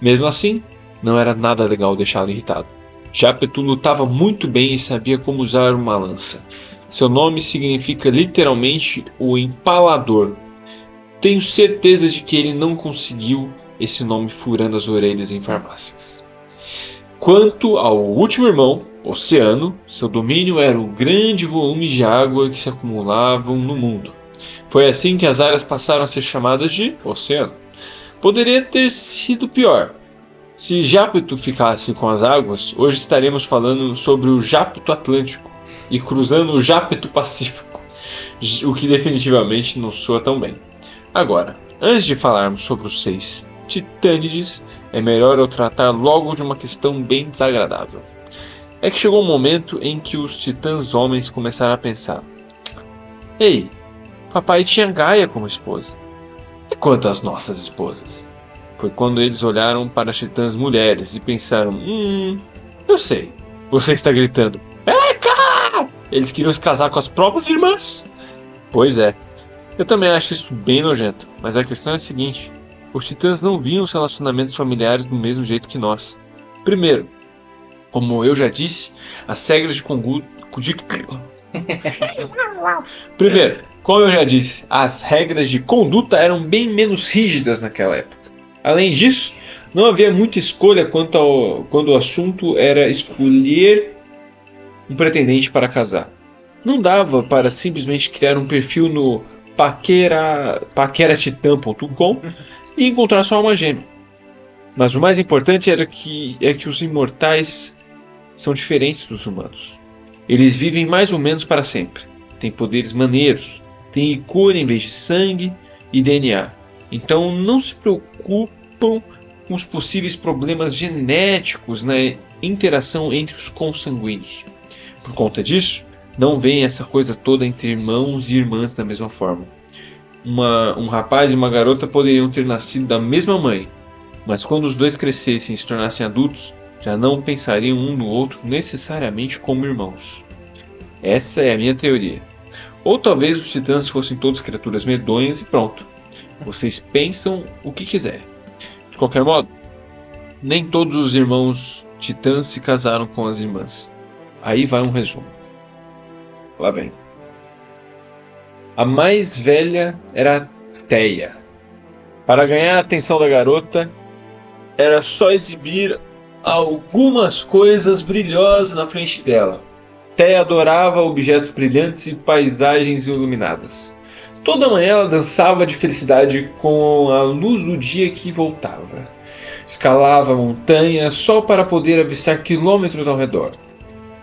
Mesmo assim, não era nada legal deixá-lo irritado. Jápeto lutava muito bem e sabia como usar uma lança. Seu nome significa literalmente o Empalador. Tenho certeza de que ele não conseguiu esse nome furando as orelhas em farmácias. Quanto ao último irmão, Oceano, seu domínio era o grande volume de água que se acumulavam no mundo. Foi assim que as áreas passaram a ser chamadas de Oceano. Poderia ter sido pior. Se Jápeto ficasse com as águas, hoje estaremos falando sobre o Jápeto Atlântico e cruzando o Jápeto Pacífico, o que definitivamente não soa tão bem. Agora, antes de falarmos sobre os 6 Titânides, é melhor eu tratar logo de uma questão bem desagradável. É que chegou um momento em que os titãs homens começaram a pensar: ei, papai tinha Gaia como esposa. E quanto às nossas esposas? Foi quando eles olharam para as titãs mulheres e pensaram: eu sei, você está gritando, Eca! Eles queriam se casar com as próprias irmãs? Pois é, eu também acho isso bem nojento, mas a questão é a seguinte: os titãs não viam os relacionamentos familiares do mesmo jeito que nós. Primeiro, como eu já disse, as regras de conduta... Primeiro, como eu já disse, as regras de conduta eram bem menos rígidas naquela época. Além disso, não havia muita escolha quando o assunto era escolher um pretendente para casar. Não dava para simplesmente criar um perfil no paqueratitã.com e encontrar sua alma gêmea. Mas o mais importante é que os imortais são diferentes dos humanos. Eles vivem mais ou menos para sempre. Têm poderes maneiros. Têm licor em vez de sangue e DNA. Então não se preocupam com os possíveis problemas genéticos na interação entre os consanguíneos. Por conta disso, não vem essa coisa toda entre irmãos e irmãs da mesma forma. Um rapaz e uma garota poderiam ter nascido da mesma mãe, mas quando os dois crescessem e se tornassem adultos, já não pensariam um no outro necessariamente como irmãos. Essa é a minha teoria. Ou talvez os titãs fossem todos criaturas medonhas e pronto. Vocês pensam o que quiserem. De qualquer modo, nem todos os irmãos titãs se casaram com as irmãs. Aí vai um resumo. Lá vem. A mais velha era Theia. Para ganhar a atenção da garota, era só exibir algumas coisas brilhosas na frente dela. Theia adorava objetos brilhantes e paisagens iluminadas. Toda manhã ela dançava de felicidade com a luz do dia que voltava. Escalava a montanha só para poder avistar quilômetros ao redor.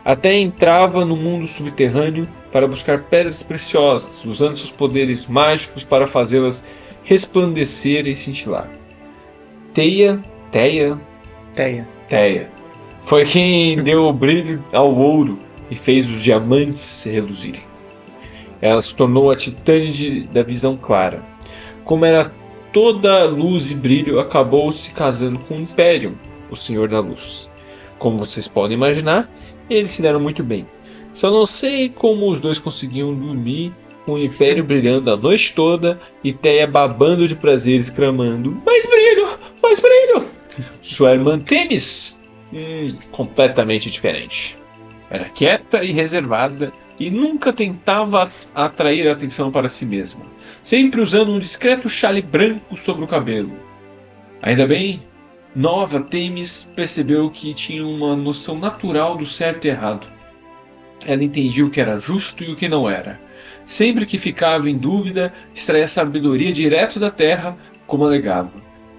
Até entrava no mundo subterrâneo para buscar pedras preciosas, usando seus poderes mágicos para fazê-las resplandecer e cintilar. Theia foi quem deu o brilho ao ouro e fez os diamantes se reluzirem. Ela se tornou a Titânide da visão clara. Como era toda luz e brilho, acabou se casando com Hyperion, o Senhor da Luz. Como vocês podem imaginar, eles se deram muito bem. Só não sei como os dois conseguiam dormir com o Império brilhando a noite toda e Theia babando de prazer, exclamando: mais brilho! Mais brilho! Sua irmã Themis, completamente diferente. Era quieta e reservada e nunca tentava atrair a atenção para si mesma, sempre usando um discreto chale branco sobre o cabelo. Ainda bem, nova Themis percebeu que tinha uma noção natural do certo e errado. Ela entendia o que era justo e o que não era. Sempre que ficava em dúvida, extraía sabedoria direto da terra, como alegava.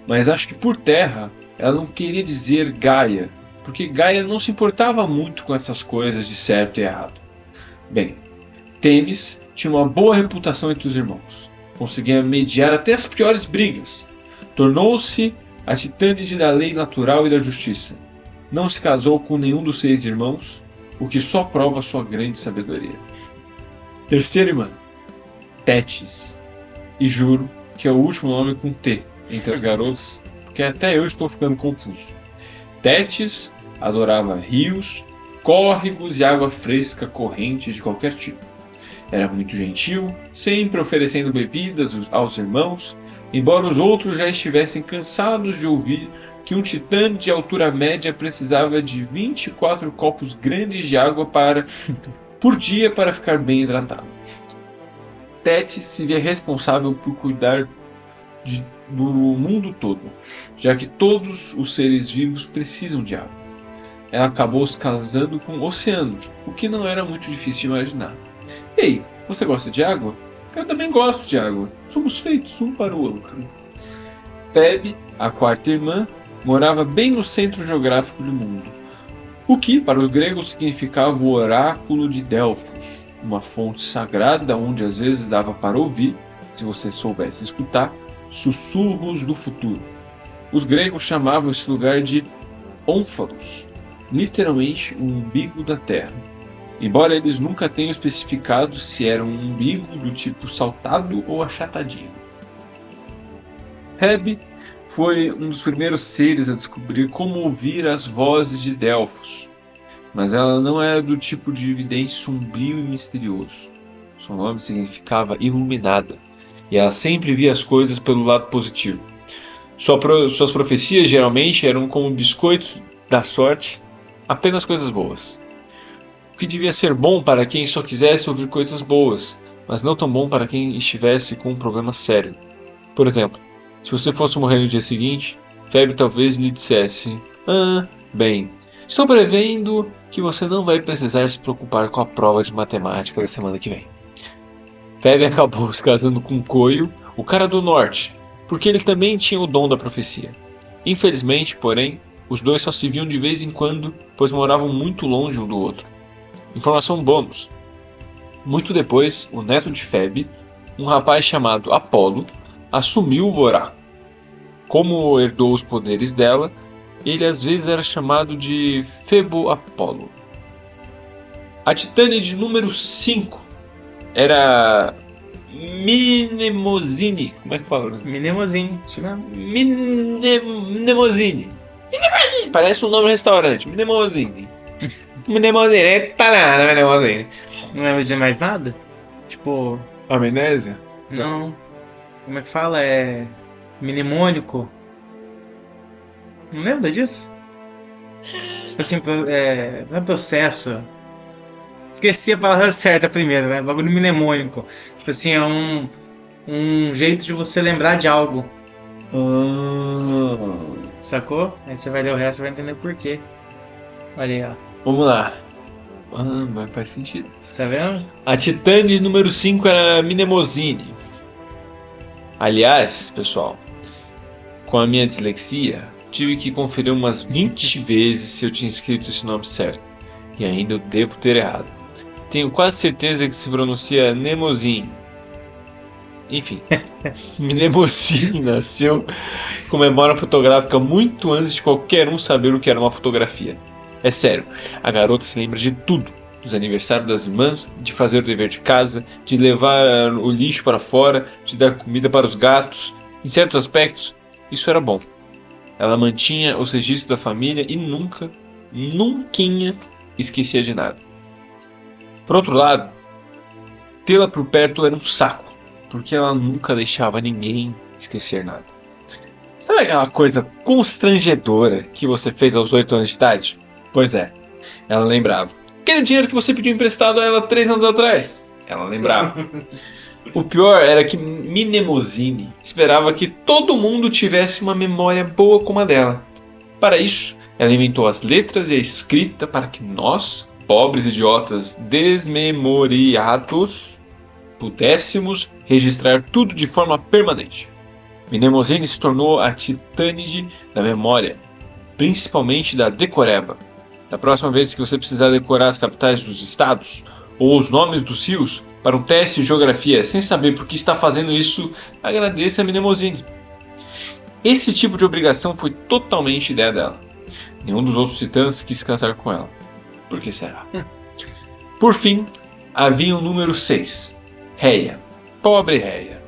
Mas acho que por terra, ela não queria dizer Gaia, porque Gaia não se importava muito com essas coisas de certo e errado. Bem, Themis tinha uma boa reputação entre os irmãos. Conseguia mediar até as piores brigas. Tornou-se a Titânide da lei natural e da justiça. Não se casou com nenhum dos 6 irmãos, o que só prova sua grande sabedoria. Terceira irmã, Tétis. E juro que é o último nome com T entre as garotas, porque até eu estou ficando confuso. Tétis adorava rios, córregos e água fresca corrente de qualquer tipo. Era muito gentil, sempre oferecendo bebidas aos irmãos, embora os outros já estivessem cansados de ouvir que um titã de altura média precisava de 24 copos grandes de água por dia para ficar bem hidratado. Tétis se via responsável por cuidar do mundo todo, já que todos os seres vivos precisam de água. Ela acabou se casando com o oceano, o que não era muito difícil de imaginar. Ei, você gosta de água? Eu também gosto de água. Somos feitos um para o outro. Thebe, a quarta irmã, morava bem no centro geográfico do mundo, o que para os gregos significava o oráculo de Delfos, uma fonte sagrada onde às vezes dava para ouvir, se você soubesse escutar, sussurros do futuro. Os gregos chamavam esse lugar de Ónfalos, literalmente o umbigo da terra. Embora eles nunca tenham especificado se era um umbigo do tipo saltado ou achatadinho. Hebe foi um dos primeiros seres a descobrir como ouvir as vozes de Delfos, mas ela não era do tipo de vidente sombrio e misterioso. Seu nome significava iluminada, e ela sempre via as coisas pelo lado positivo. Suas profecias geralmente eram como biscoitos da sorte, apenas coisas boas. O que devia ser bom para quem só quisesse ouvir coisas boas, mas não tão bom para quem estivesse com um problema sério. Por exemplo, se você fosse morrer no dia seguinte, Thebe talvez lhe dissesse: bem, estou prevendo que você não vai precisar se preocupar com a prova de matemática da semana que vem. Thebe acabou se casando com Coio, o cara do norte, porque ele também tinha o dom da profecia. Infelizmente, porém, os dois só se viam de vez em quando, pois moravam muito longe um do outro. Informação bônus. Muito depois, o neto de Thebe, um rapaz chamado Apolo, assumiu o oráculo. Como herdou os poderes dela, ele às vezes era chamado de Febo Apolo. A Titânide número 5 era Mnemosine. Como é que fala? Mnemosine. Mnemosine. Parece um nome de restaurante. Mnemosine. Mnemosine. Eita nada, Mnemosine. Não lembra de mais nada? Tipo, Amnésia? não. Como é que fala? É. Mnemônico? Não lembra disso? Tipo assim, não é processo. Esqueci a palavra certa primeiro, né? Bagulho mnemônico. Tipo assim, é um jeito de você lembrar de algo. Sacou? Aí você vai ler o resto e vai entender por quê. Olha aí, ó. Vamos lá. Mas faz sentido. Tá vendo? A Titânide número 5 era Mnemosine. Aliás, pessoal, com a minha dislexia, tive que conferir umas 20 vezes se eu tinha escrito esse nome certo. E ainda eu devo ter errado. Tenho quase certeza que se pronuncia Mnemosine. Enfim, Mnemosine nasceu com memória fotográfica muito antes de qualquer um saber o que era uma fotografia. É sério, a garota se lembra de tudo. Dos aniversários das irmãs, de fazer o dever de casa, de levar o lixo para fora, de dar comida para os gatos. Em certos aspectos, isso era bom. Ela mantinha os registros da família e nunca esquecia de nada. Por outro lado, tê-la por perto era um saco, porque ela nunca deixava ninguém esquecer nada. Sabe aquela coisa constrangedora que você fez aos 8 anos de idade? Pois é, ela lembrava. Aquele dinheiro que você pediu emprestado a ela 3 anos atrás. Ela lembrava. O pior era que Mnemosine esperava que todo mundo tivesse uma memória boa como a dela. Para isso, ela inventou as letras e a escrita para que nós, pobres idiotas desmemoriados, pudéssemos registrar tudo de forma permanente. Mnemosine se tornou a Titânide da memória, principalmente da decoreba. Da próxima vez que você precisar decorar as capitais dos estados ou os nomes dos rios para um teste de geografia sem saber por que está fazendo isso, agradeça a Mnemosine. Esse tipo de obrigação foi totalmente ideia dela. Nenhum dos outros titãs quis casar com ela. Por que será? Por fim, havia o número 6, Rhea. Pobre Rhea.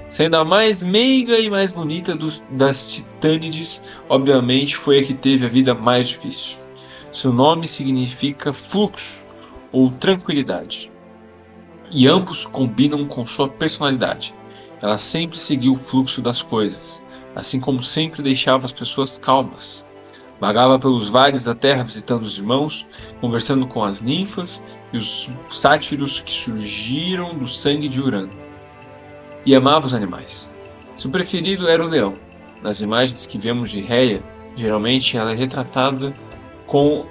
Sendo a mais meiga e mais bonita das Titânides, obviamente foi a que teve a vida mais difícil. Seu nome significa fluxo ou tranquilidade. E ambos combinam com sua personalidade. Ela sempre seguiu o fluxo das coisas, assim como sempre deixava as pessoas calmas. Vagava pelos vales da terra visitando os irmãos, conversando com as ninfas e os sátiros que surgiram do sangue de Urano. E amava os animais. Seu preferido era o leão. Nas imagens que vemos de Rhea, geralmente ela é retratada com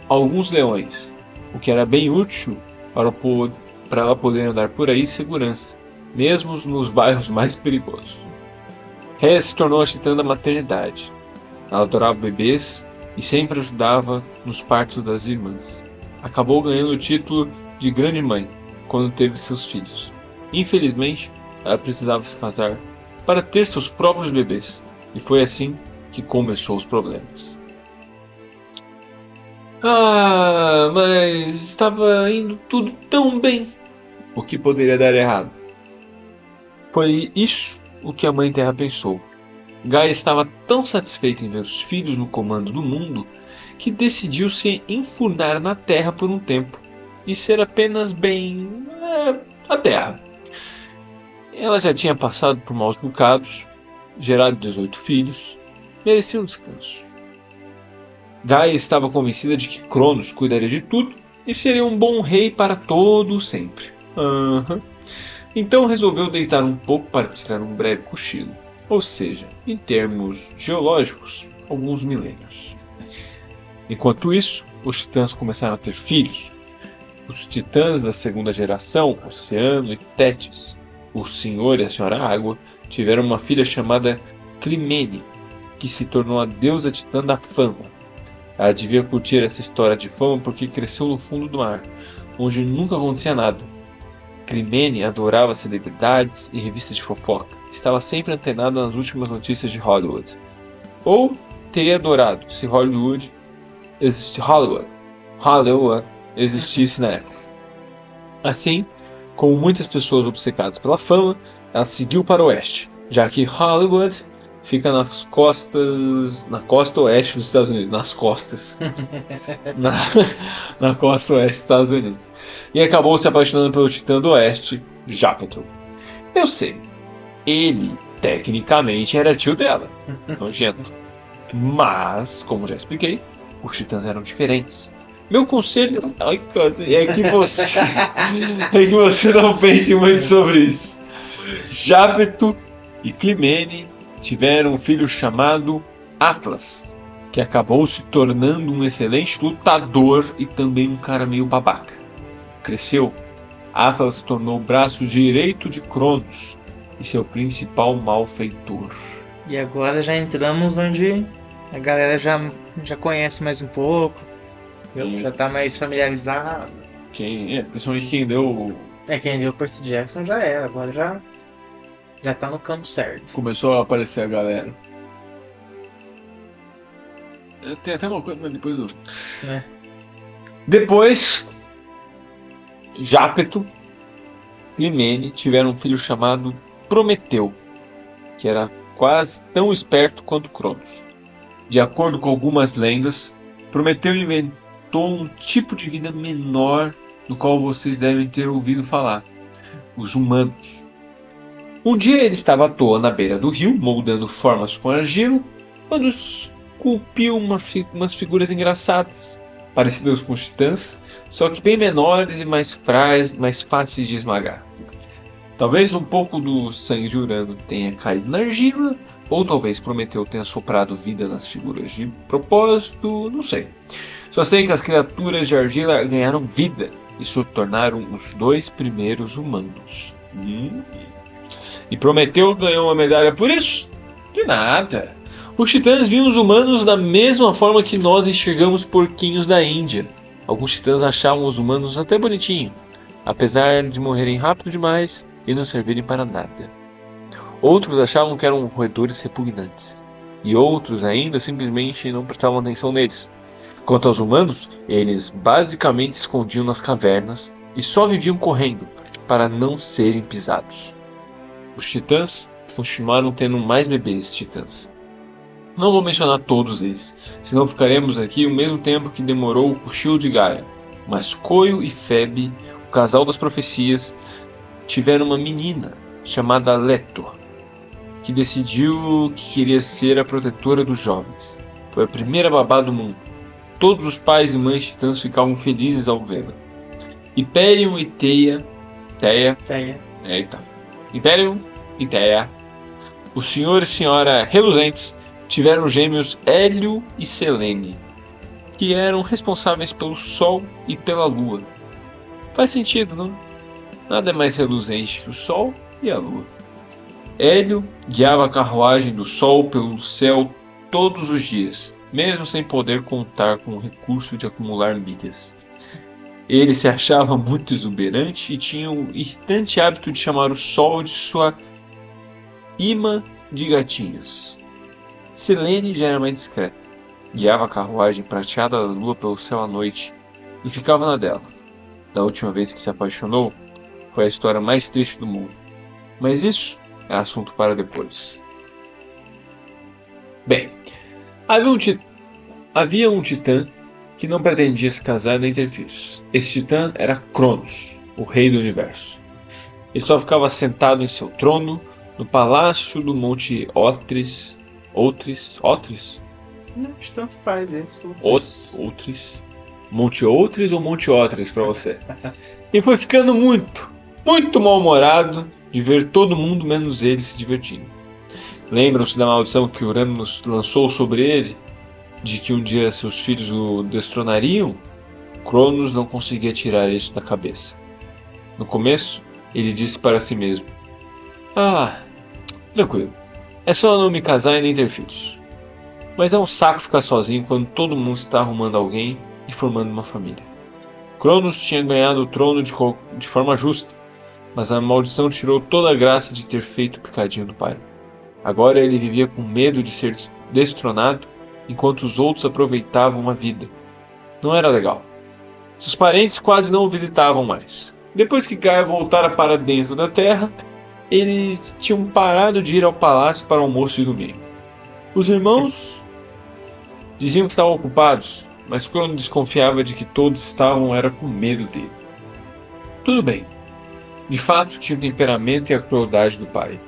alguns leões, o que era bem útil para ela poder andar por aí em segurança, mesmo nos bairros mais perigosos. Rhea se tornou a titã da maternidade. Ela adorava bebês e sempre ajudava nos partos das irmãs. Acabou ganhando o título de Grande Mãe quando teve seus filhos. Infelizmente, ela precisava se casar para ter seus próprios bebês, e foi assim que começou os problemas. Mas estava indo tudo tão bem. O que poderia dar errado? Foi isso o que a Mãe Terra pensou. Gaia estava tão satisfeita em ver os filhos no comando do mundo que decidiu se enfurnar na Terra por um tempo e ser apenas a Terra. Ela já tinha passado por maus bocados, gerado 18 filhos, merecia um descanso. Gaia estava convencida de que Cronos cuidaria de tudo e seria um bom rei para todo sempre. Então resolveu deitar um pouco para tirar um breve cochilo, ou seja, em termos geológicos, alguns milênios. Enquanto isso, os titãs começaram a ter filhos. Os titãs da segunda geração, Oceano e Tétis, o Senhor e a Senhora Água, tiveram uma filha chamada Clymene, que se tornou a deusa titã da fama. Ela devia curtir essa história de fama porque cresceu no fundo do mar, onde nunca acontecia nada. Clymene adorava celebridades e revistas de fofoca. Estava sempre antenada nas últimas notícias de Hollywood. Ou teria adorado se Hollywood existisse na época. Assim, como muitas pessoas obcecadas pela fama, ela seguiu para o oeste, já que Hollywood fica na costa oeste dos Estados Unidos, na costa oeste dos Estados Unidos, e acabou se apaixonando pelo titã do oeste, Jápetro. Eu sei, ele tecnicamente era tio dela, nojento, mas, como já expliquei, os titãs eram diferentes. Meu conselho é que você não pense muito sobre isso. Jápeto e Clymene tiveram um filho chamado Atlas, que acabou se tornando um excelente lutador e também um cara meio babaca. Cresceu, Atlas se tornou o braço direito de Cronos e seu principal malfeitor. E agora já entramos onde a galera já conhece mais um pouco, já tá mais familiarizado. Principalmente quem deu... Quem deu Percy Jackson já era, agora já tá no campo certo. Começou a aparecer a galera. Tem até uma coisa, mas depois eu... Depois, Jápeto e Clymene tiveram um filho chamado Prometeu, que era quase tão esperto quanto Cronos. De acordo com algumas lendas, Prometeu inventou um tipo de vida menor do qual vocês devem ter ouvido falar: os humanos. Um dia ele estava à toa na beira do rio, moldando formas com argila, quando esculpiu umas figuras engraçadas, parecidas com os titãs, só que bem menores e mais fáceis de esmagar. Talvez um pouco do sangue de Urano tenha caído na argila, ou talvez Prometeu tenha soprado vida nas figuras de propósito, não sei. Só sei que as criaturas de argila ganharam vida e se tornaram os 2 primeiros humanos. E Prometeu ganhou uma medalha por isso? De nada. Os titãs viam os humanos da mesma forma que nós enxergamos porquinhos da Índia. Alguns titãs achavam os humanos até bonitinhos, apesar de morrerem rápido demais e não servirem para nada. Outros achavam que eram roedores repugnantes, e outros ainda simplesmente não prestavam atenção neles. Quanto aos humanos, eles basicamente se escondiam nas cavernas e só viviam correndo para não serem pisados. Os titãs continuaram tendo mais bebês titãs. Não vou mencionar todos eles, senão ficaremos aqui o mesmo tempo que demorou o cochilo de Gaia. Mas Coio e Febe, o casal das profecias, tiveram uma menina chamada Leto, que decidiu que queria ser a protetora dos jovens. Foi a primeira babá do mundo. Todos os pais e mães titãs ficavam felizes ao vê-la. Hyperion e Theia, Hyperion e Theia, o senhor e senhora reluzentes, tiveram gêmeos Hélio e Selene, que eram responsáveis pelo Sol e pela Lua. Faz sentido, não? Nada é mais reluzente que o Sol e a Lua. Hélio guiava a carruagem do Sol pelo céu todos os dias, mesmo sem poder contar com o recurso de acumular milhas. Ele se achava muito exuberante e tinha o irritante hábito de chamar o Sol de sua imã de gatinhas. Selene já era mais discreta. Guiava a carruagem prateada da lua pelo céu à noite e ficava na dela. Da última vez que se apaixonou, foi a história mais triste do mundo. Mas isso é assunto para depois. Bem, havia um titã que não pretendia se casar nem ter filhos. Esse titã era Cronos, o rei do universo. Ele só ficava sentado em seu trono no palácio do Monte Otris. Não, tanto faz isso. Outris. Monte Outris ou Monte Otris para você? E foi ficando muito mal-humorado de ver todo mundo menos ele se divertindo. Lembram-se da maldição que Urano lançou sobre ele? De que um dia seus filhos o destronariam? Cronos não conseguia tirar isso da cabeça. No começo, ele disse para si mesmo: tranquilo. É só não me casar e nem ter filhos. Mas é um saco ficar sozinho quando todo mundo está arrumando alguém e formando uma família. Cronos tinha ganhado o trono de forma justa, mas a maldição tirou toda a graça de ter feito o picadinho do pai. Agora ele vivia com medo de ser destronado, enquanto os outros aproveitavam a vida. Não era legal. Seus parentes quase não o visitavam mais. Depois que Gaia voltara para dentro da terra, eles tinham parado de ir ao palácio para o almoço de domingo. Os irmãos diziam que estavam ocupados, mas Crono desconfiava de que todos estavam era com medo dele. Tudo bem. De fato, tinha o temperamento e a crueldade do pai.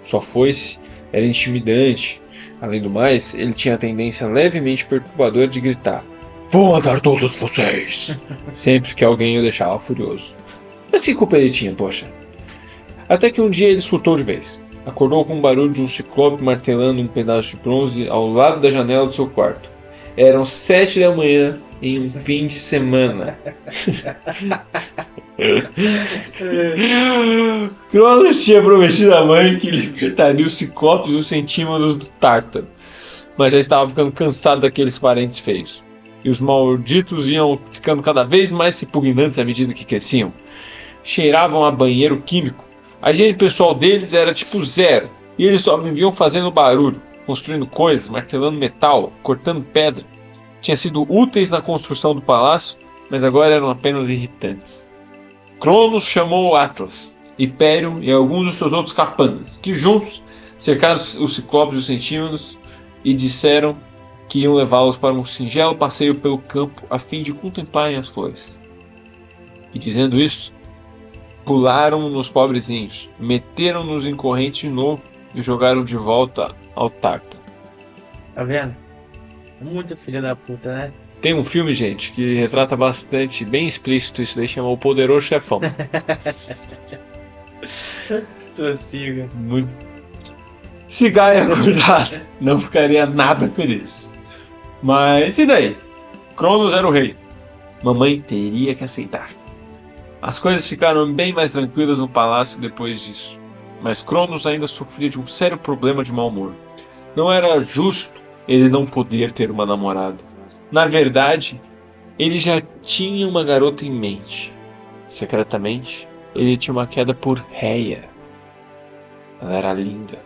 Sua foice era intimidante. Além do mais, ele tinha a tendência levemente perturbadora de gritar: "Vou matar todos vocês!" sempre que alguém o deixava furioso. Mas que culpa ele tinha, poxa? Até que um dia ele surtou de vez. Acordou com o barulho de um ciclope martelando um pedaço de bronze ao lado da janela do seu quarto. Eram 7 da manhã em um fim de semana. Cronos tinha prometido à mãe que libertaria os ciclopes dos centímetros do Tártaro, mas já estava ficando cansado daqueles parentes feios. E os malditos iam ficando cada vez mais repugnantes à medida que cresciam. Cheiravam a banheiro químico. A higiene pessoal deles era tipo zero, e eles só viviam fazendo barulho, construindo coisas, martelando metal, cortando pedra. Tinham sido úteis na construção do palácio, mas agora eram apenas irritantes. Cronos chamou Atlas, Hyperion e alguns dos seus outros capangas, que juntos cercaram os ciclopes dos centímetros e disseram que iam levá-los para um singelo passeio pelo campo a fim de contemplarem as flores. E dizendo isso, pularam nos pobrezinhos, meteram-nos em correntes de novo e jogaram de volta ao Tártaro. Tá vendo? Muito filha da puta, né? Tem um filme, gente, que retrata bastante, bem explícito isso daí, chama O Poderoso Chefão. Prossiga. Muito. Se Gaia acordasse, não ficaria nada feliz. Mas e daí? Cronos era o rei. Mamãe teria que aceitar. As coisas ficaram bem mais tranquilas no palácio depois disso. Mas Cronos ainda sofria de um sério problema de mau humor. Não era justo ele não poder ter uma namorada. Na verdade, ele já tinha uma garota em mente. Secretamente, ele tinha uma queda por Rhea. Ela era linda.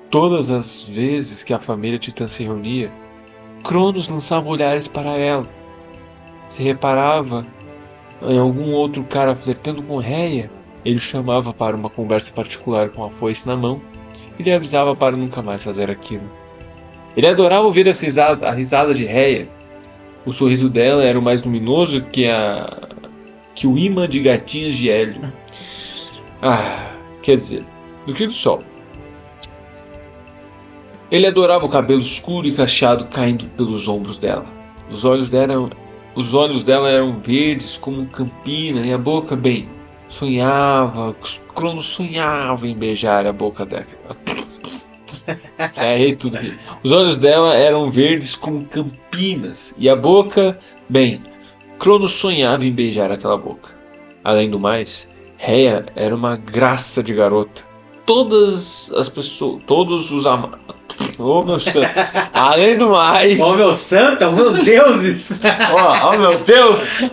Todas as vezes que a família Titã se reunia, Cronos lançava olhares para ela. Se reparava em algum outro cara flertando com Rhea, ele chamava para uma conversa particular com a foice na mão e lhe avisava para nunca mais fazer aquilo. Ele adorava ouvir a risada de Rhea. O sorriso dela era o mais luminoso que o imã de gatinhas de hélio. Quer dizer, do que do sol. Ele adorava o cabelo escuro e cacheado caindo pelos ombros dela. Os olhos dela eram verdes como campina e a boca, bem, Cronos sonhava em beijar a boca dela. Errei tudo aqui. Os olhos dela eram verdes como campinas e a boca, bem, Cronos sonhava em beijar aquela boca. Além do mais, Rhea era uma graça de garota. Todas as pessoas, todos os amados. Oh, meu santo. Além do mais. Oh, meu santo, oh, meus deuses! Oh, meus deuses!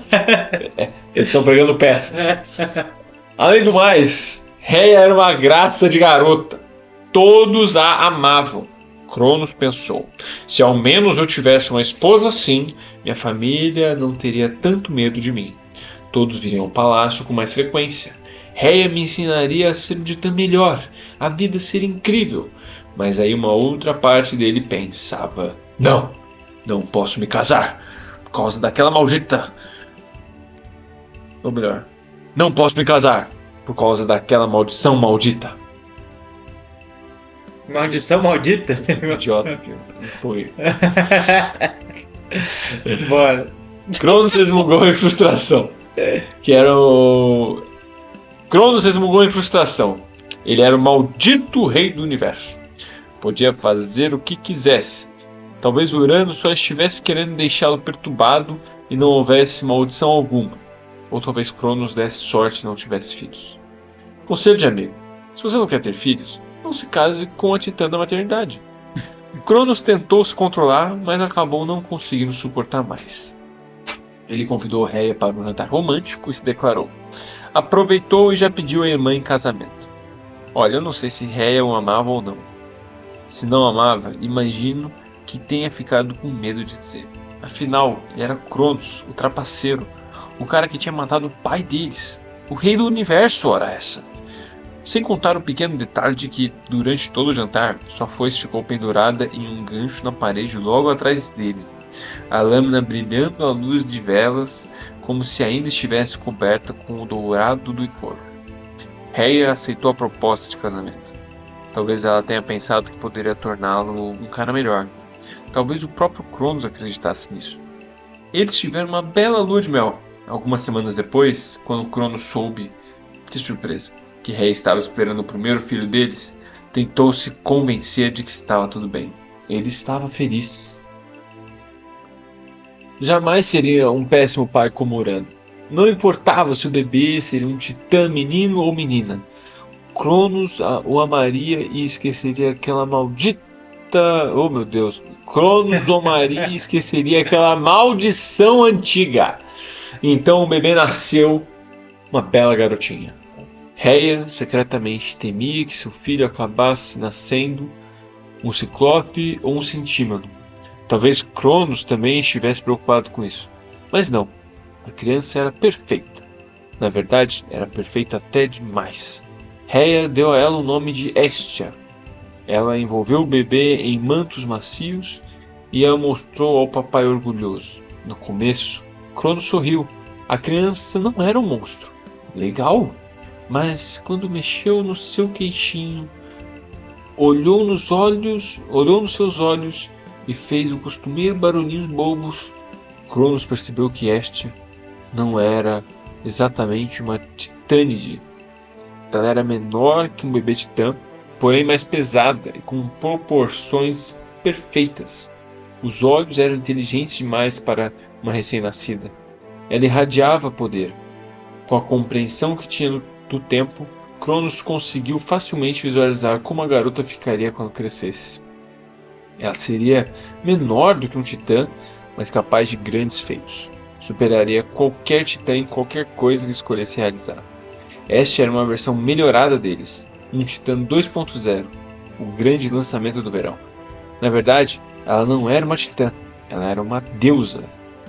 Eles estão pregando peças. Além do mais, Rhea era uma graça de garota. Todos a amavam. Cronos pensou: se ao menos eu tivesse uma esposa assim, minha família não teria tanto medo de mim. Todos viriam ao palácio com mais frequência. Rhea me ensinaria a ser um titã melhor. A vida seria incrível. Mas aí uma outra parte dele pensava: não posso me casar por causa daquela maldita. Ou melhor, não posso me casar por causa daquela maldição maldita. Maldição maldita? Idiota que foi. Bora. Cronos resmungou em frustração. Cronos resmungou em frustração. Ele era o maldito rei do universo. Podia fazer o que quisesse. Talvez Urano só estivesse querendo deixá-lo perturbado e não houvesse maldição alguma. Ou talvez Cronos desse sorte e não tivesse filhos. Conselho de amigo: se você não quer ter filhos, não se case com a titã da maternidade. Cronos tentou se controlar, mas acabou não conseguindo suportar mais. Ele convidou Rhea para um jantar romântico e se declarou. Aproveitou e já pediu a irmã em casamento. Olha, eu não sei se Rhea o amava ou não. Se não amava, imagino que tenha ficado com medo de dizer. Afinal, ele era Cronos, o trapaceiro, O cara que tinha matado o pai deles. O rei do universo, ora essa. Sem contar o pequeno detalhe de que, durante todo o jantar, sua foice ficou pendurada em um gancho na parede logo atrás dele. A lâmina brilhando à luz de velas, como se ainda estivesse coberta com o dourado do licor. Rhea aceitou a proposta de casamento. Talvez ela tenha pensado que poderia torná-lo um cara melhor. Talvez o próprio Cronos acreditasse nisso. Eles tiveram uma bela lua de mel. Algumas semanas depois, quando Cronos soube, de surpresa, que Rhea estava esperando o primeiro filho deles, tentou se convencer de que estava tudo bem. Ele estava feliz. Jamais seria um péssimo pai como Urano. Não importava se o bebê seria um titã menino ou menina. Cronos o amaria e esqueceria aquela maldita... Oh meu Deus. Cronos o amaria e esqueceria aquela maldição antiga. Então o bebê nasceu uma bela garotinha. Rhea secretamente temia que seu filho acabasse nascendo um ciclope ou um centímano. Talvez Cronos também estivesse preocupado com isso. Mas não. A criança era perfeita. Na verdade, era perfeita até demais. Rhea deu a ela o nome de Hestia. Ela envolveu o bebê em mantos macios e a mostrou ao papai orgulhoso. No começo, Cronos sorriu. A criança não era um monstro. Legal. Mas quando mexeu no seu queixinho, olhou nos seus olhos e fez o costumeiro barulhinhos bobos, Cronos percebeu que Hestia não era exatamente uma titânide. Ela era menor que um bebê titã, porém mais pesada e com proporções perfeitas. Os olhos eram inteligentes demais para uma recém-nascida. Ela irradiava poder. Com a compreensão que tinha do tempo, Cronos conseguiu facilmente visualizar como a garota ficaria quando crescesse. Ela seria menor do que um titã, mas capaz de grandes feitos. Superaria qualquer titã em qualquer coisa que escolhesse realizar. Esta era uma versão melhorada deles, um titã 2.0, o grande lançamento do verão. Na verdade, ela não era uma titã, ela era uma deusa,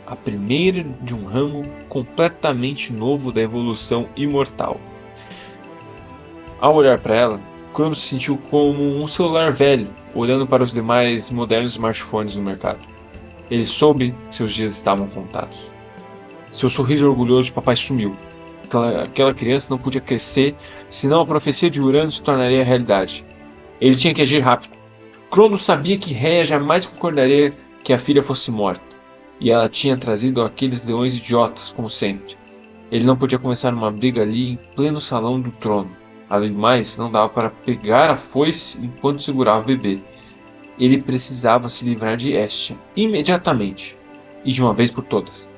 a primeira de um ramo completamente novo da evolução imortal. Ao olhar para ela, Cronos se sentiu como um celular velho, olhando para os demais modernos smartphones do mercado. Ele soube que seus dias estavam contados. Seu sorriso orgulhoso de papai sumiu. Aquela criança não podia crescer, senão a profecia de Urano se tornaria realidade. Ele tinha que agir rápido. Cronos sabia que Rhea jamais concordaria que a filha fosse morta, e ela tinha trazido aqueles leões idiotas, como sempre. Ele não podia começar uma briga ali em pleno salão do trono. Além do mais, não dava para pegar a foice enquanto segurava o bebê. Ele precisava se livrar de Hestia imediatamente, e de uma vez por todas.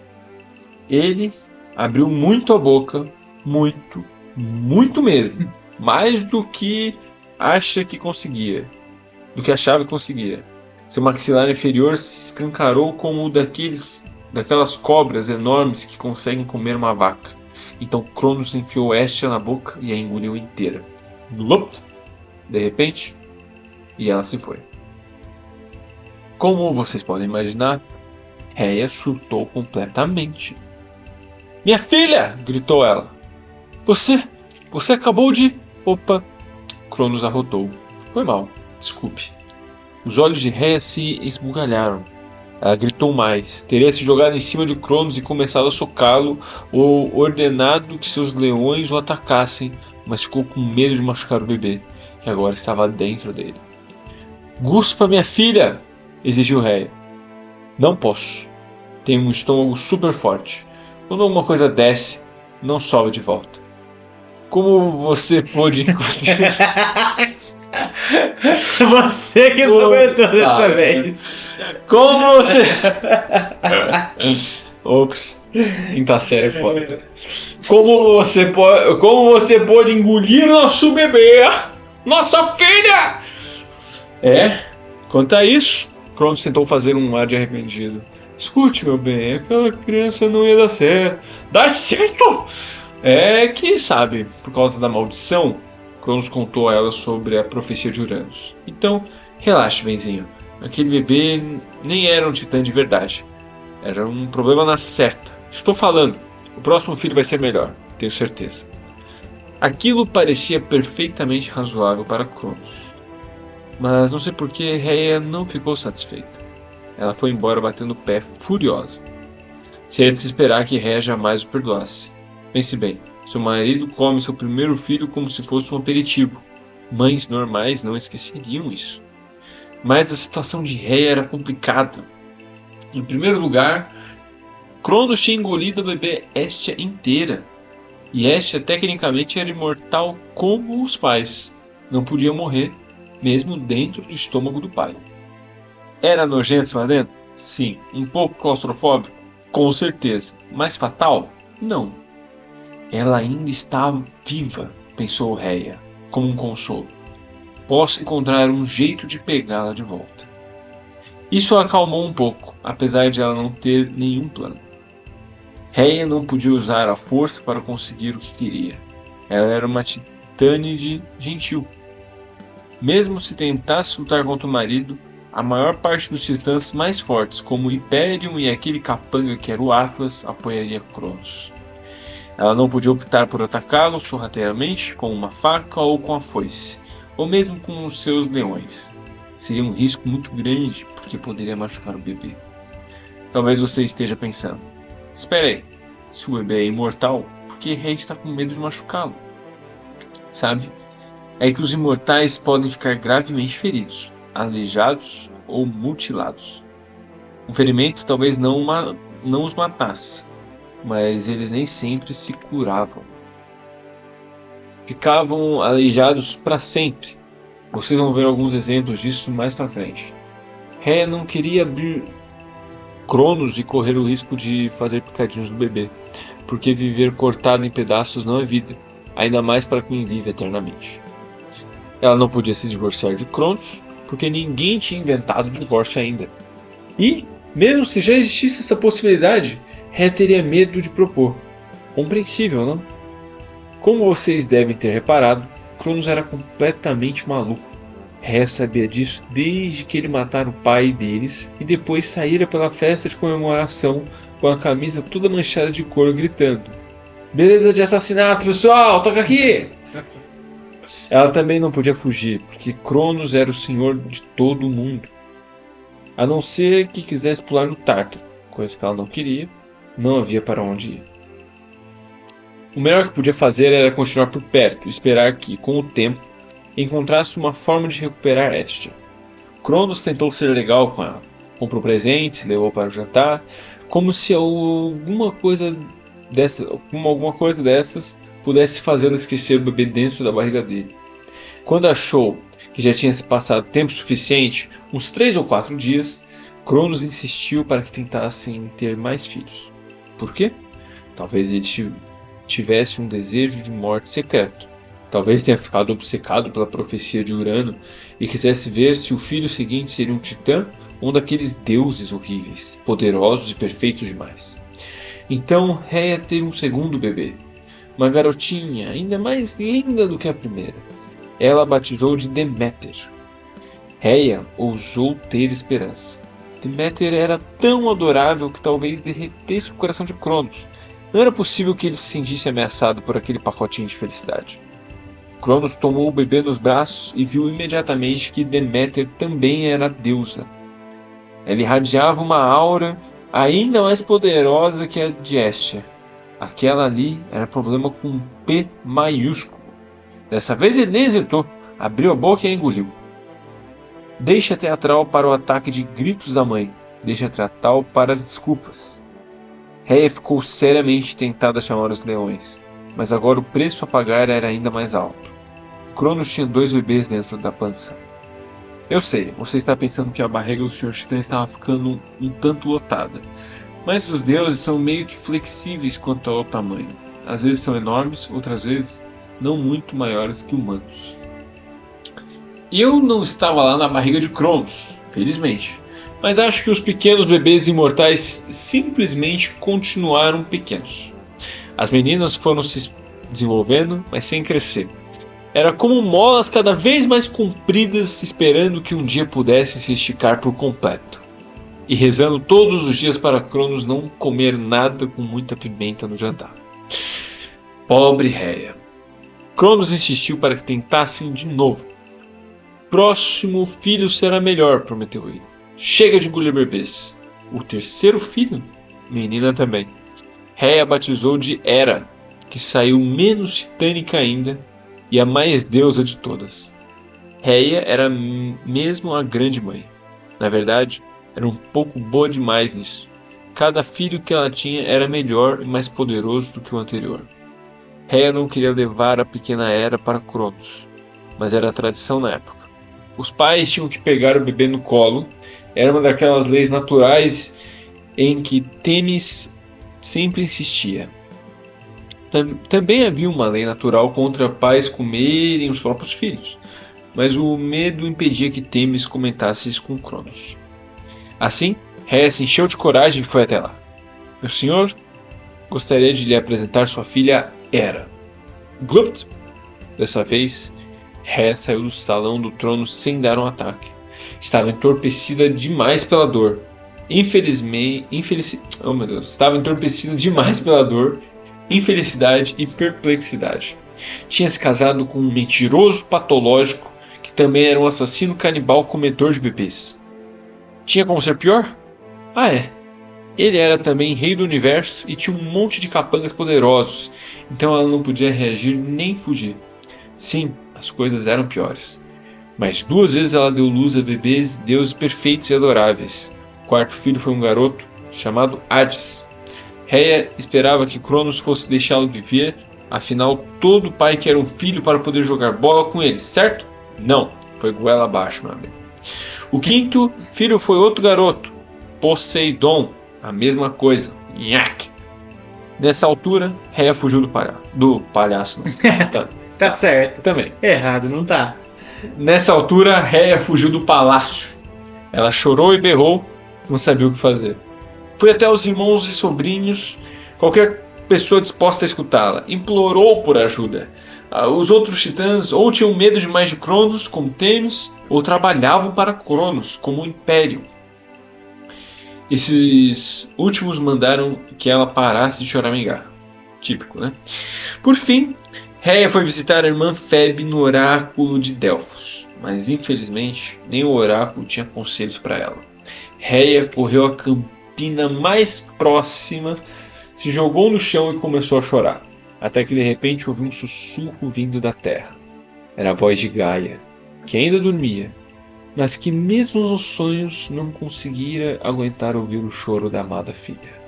Ele abriu muito a boca, muito mesmo, mais do que achava que conseguia. Seu maxilar inferior se escancarou como o daquelas cobras enormes que conseguem comer uma vaca. Então Cronos enfiou Hestia na boca e a engoliu inteira. Blup! De repente, e ela se foi. Como vocês podem imaginar, Rhea surtou completamente. Minha filha! Gritou ela. Você acabou de... Opa! Cronos arrotou. Foi mal, desculpe. Os olhos de Rhea se esbugalharam. Ela gritou mais. Teria se jogado em cima de Cronos e começado a socá-lo ou ordenado que seus leões o atacassem, mas ficou com medo de machucar o bebê, que agora estava dentro dele. Guspa, minha filha! Exigiu Rhea. Não posso. Tenho um estômago super forte. Quando alguma coisa desce, não sobe de volta. Como você pôde... Você que não aguentou dessa vez. Como você... Ops. Quinta série é foda. Como você pode engolir nosso bebê? Nossa filha! Quanto a isso, Cronos tentou fazer um ar de arrependido. Escute, meu bem, aquela criança não ia dar certo. Dar certo? É que, sabe, por causa da maldição, Cronos contou a ela sobre a profecia de Uranus. Então, relaxe, benzinho. Aquele bebê nem era um titã de verdade. Era um problema na certa. Estou falando. O próximo filho vai ser melhor, tenho certeza. Aquilo parecia perfeitamente razoável para Cronos. Mas não sei por que Rhea não ficou satisfeita. Ela foi embora batendo o pé furiosa. Seria de se esperar que Rhea jamais o perdoasse. Pense bem, seu marido come seu primeiro filho como se fosse um aperitivo. Mães normais não esqueceriam isso. Mas a situação de Rhea era complicada. Em primeiro lugar, Cronos tinha engolido a bebê Hestia inteira. E Hestia tecnicamente era imortal como os pais. Não podia morrer, mesmo dentro do estômago do pai. Era nojento lá dentro? Sim. Um pouco claustrofóbico? Com certeza. Mas fatal? Não. Ela ainda estava viva, pensou Rhea, como um consolo. Posso encontrar um jeito de pegá-la de volta. Isso a acalmou um pouco, apesar de ela não ter nenhum plano. Rhea não podia usar a força para conseguir o que queria. Ela era uma titânide gentil. Mesmo se tentasse lutar contra o marido, a maior parte dos titãs mais fortes, como o Hyperion e aquele capanga que era o Atlas, apoiaria Cronos. Ela não podia optar por atacá-lo sorrateiramente com uma faca ou com a foice, ou mesmo com os seus leões. Seria um risco muito grande, porque poderia machucar o bebê. Talvez você esteja pensando, espera aí, se o bebê é imortal, por que Rhea está com medo de machucá-lo? Sabe? É que os imortais podem ficar gravemente feridos, aleijados ou mutilados. Um ferimento talvez não os matasse, mas eles nem sempre se curavam. Ficavam aleijados para sempre. Vocês vão ver alguns exemplos disso mais para frente. Rhea não queria abrir Cronos e correr o risco de fazer picadinhos no bebê, porque viver cortado em pedaços não é vida, ainda mais para quem vive eternamente. Ela não podia se divorciar de Cronos, porque ninguém tinha inventado o divórcio ainda. E, mesmo se já existisse essa possibilidade, Rhea teria medo de propor. Compreensível, não? Como vocês devem ter reparado, Cronos era completamente maluco. Rhea sabia disso desde que ele matara o pai deles e depois saíra pela festa de comemoração com a camisa toda manchada de cor gritando: "Beleza de assassinato, pessoal! Toca aqui!" Ela também não podia fugir, porque Cronos era o senhor de todo o mundo. A não ser que quisesse pular no Tártaro, coisa que ela não queria, não havia para onde ir. O melhor que podia fazer era continuar por perto e esperar que, com o tempo, encontrasse uma forma de recuperar Hestia. Cronos tentou ser legal com ela. Comprou presentes, levou para o jantar, como se alguma coisa dessas pudesse fazê-la esquecer o bebê dentro da barriga dele. Quando achou que já tinha se passado tempo suficiente, uns 3 ou 4 dias, Cronos insistiu para que tentassem ter mais filhos. Por quê? Talvez ele tivesse um desejo de morte secreto. Talvez tenha ficado obcecado pela profecia de Urano e quisesse ver se o filho seguinte seria um titã ou um daqueles deuses horríveis, poderosos e perfeitos demais. Então Rhea teve um segundo bebê, uma garotinha ainda mais linda do que a primeira. Ela a batizou de Deméter. Rhea ousou ter esperança. Deméter era tão adorável que talvez derretesse o coração de Cronos. Não era possível que ele se sentisse ameaçado por aquele pacotinho de felicidade. Cronos tomou o bebê nos braços e viu imediatamente que Deméter também era deusa. Ela irradiava uma aura ainda mais poderosa que a de Hestia. Aquela ali era problema com um P maiúsculo. Dessa vez ele nem hesitou, abriu a boca e a engoliu. Deixa teatral para o ataque de gritos da mãe, deixa teatral para as desculpas. Rhea ficou seriamente tentada a chamar os leões, mas agora o preço a pagar era ainda mais alto. Cronos tinha 2 bebês dentro da pança. Eu sei, você está pensando que a barriga do Sr. Titã estava ficando um tanto lotada, mas os deuses são meio que flexíveis quanto ao tamanho. Às vezes são enormes, outras vezes não muito maiores que humanos. Eu não estava lá na barriga de Cronos, felizmente, mas acho que os pequenos bebês imortais simplesmente continuaram pequenos. As meninas foram se desenvolvendo, mas sem crescer. Era como molas cada vez mais compridas, esperando que um dia pudessem se esticar por completo. e rezando todos os dias para Cronos não comer nada com muita pimenta no jantar. Pobre Rhea. Cronos insistiu para que tentassem de novo. Próximo filho será melhor, prometeu ele. Chega de engolir bebês. O terceiro filho? Menina também. Rhea batizou de Hera, que saiu menos titânica ainda e a mais deusa de todas. Rhea era mesmo a grande mãe. Na verdade, era um pouco boa demais nisso. Cada filho que ela tinha era melhor e mais poderoso do que o anterior. Rhea não queria levar a pequena Hera para Cronos, mas era a tradição na época. Os pais tinham que pegar o bebê no colo. Era uma daquelas leis naturais em que Têmis sempre insistia. Também havia uma lei natural contra pais comerem os próprios filhos, mas o medo impedia que Têmis comentasse isso com Cronos. Assim, Rhea se encheu de coragem e foi até lá. Meu senhor, gostaria de lhe apresentar sua filha Hera. Glupt! Dessa vez, Rhea saiu do salão do trono sem dar um ataque. Estava entorpecida demais pela dor. Estava entorpecida demais pela dor, infelicidade e perplexidade. Tinha se casado com um mentiroso patológico que também era um assassino canibal comedor de bebês. Tinha como ser pior? Ah, é. Ele era também rei do universo e tinha um monte de capangas poderosos, então ela não podia reagir nem fugir. Sim, as coisas eram piores. Mas 2 vezes ela deu luz a bebês, deuses perfeitos e adoráveis. O quarto filho foi um garoto chamado Hades. Rhea esperava que Cronos fosse deixá-lo viver, afinal todo pai quer um filho para poder jogar bola com ele, certo? Não, foi goela abaixo, meu amigo. O quinto filho foi outro garoto, Poseidon, a mesma coisa, nhaque. Nessa altura, Rhea fugiu do palhaço. Não. Tá certo. Também. Errado, não tá. Nessa altura, Rhea fugiu do palácio. Ela chorou e berrou, não sabia o que fazer. Foi até os irmãos e sobrinhos, qualquer pessoa disposta a escutá-la. Implorou por ajuda. Os outros titãs ou tinham medo demais de Cronos, como Tênis, ou trabalhavam para Cronos, como o Império. Esses últimos mandaram que ela parasse de choramingar. Típico, né? Por fim, Rhea foi visitar a irmã Febe no oráculo de Delfos, mas infelizmente nem o oráculo tinha conselhos para ela. Rhea correu à campina mais próxima, se jogou no chão e começou a chorar, até que de repente ouviu um sussurro vindo da terra. Era a voz de Gaia, que ainda dormia, mas que mesmo nos sonhos não conseguira aguentar ouvir o choro da amada filha.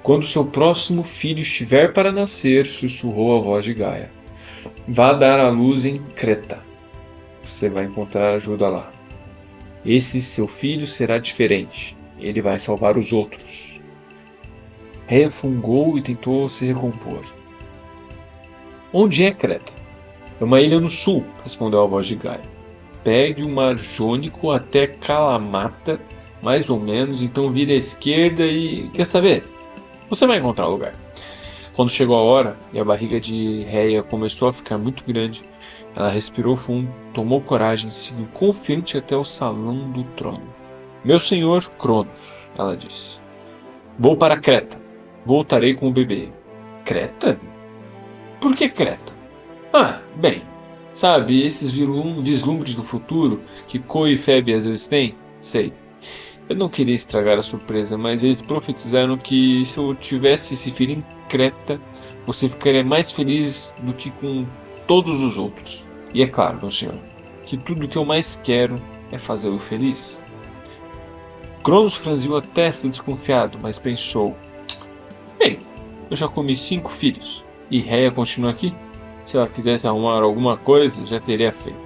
Quando seu próximo filho estiver para nascer, sussurrou a voz de Gaia, vá dar à luz em Creta. Você vai encontrar ajuda lá. Esse seu filho será diferente. Ele vai salvar os outros. Rhea fungou e tentou se recompor. Onde é Creta? É uma ilha no sul, respondeu a voz de Gaia. Pegue o mar Jônico até Kalamata, mais ou menos, então vire à esquerda e... Quer saber? Você vai encontrar o lugar. Quando chegou a hora e a barriga de Rhea começou a ficar muito grande, ela respirou fundo, tomou coragem e seguiu confiante até o salão do trono. Meu senhor Cronos, ela disse. Vou para Creta. Voltarei com o bebê. Creta? Por que Creta? Ah, bem, sabe esses vislumbres do futuro que Ko e Febe às vezes têm? Sei. Eu não queria estragar a surpresa, mas eles profetizaram que se eu tivesse esse filho em Creta, você ficaria mais feliz do que com todos os outros. E é claro, meu senhor, que tudo o que eu mais quero é fazê-lo feliz. Cronos franziu a testa desconfiado, mas pensou: Bem, eu já comi 5 filhos, e Rhea continua aqui? Se ela quisesse arrumar alguma coisa, já teria feito.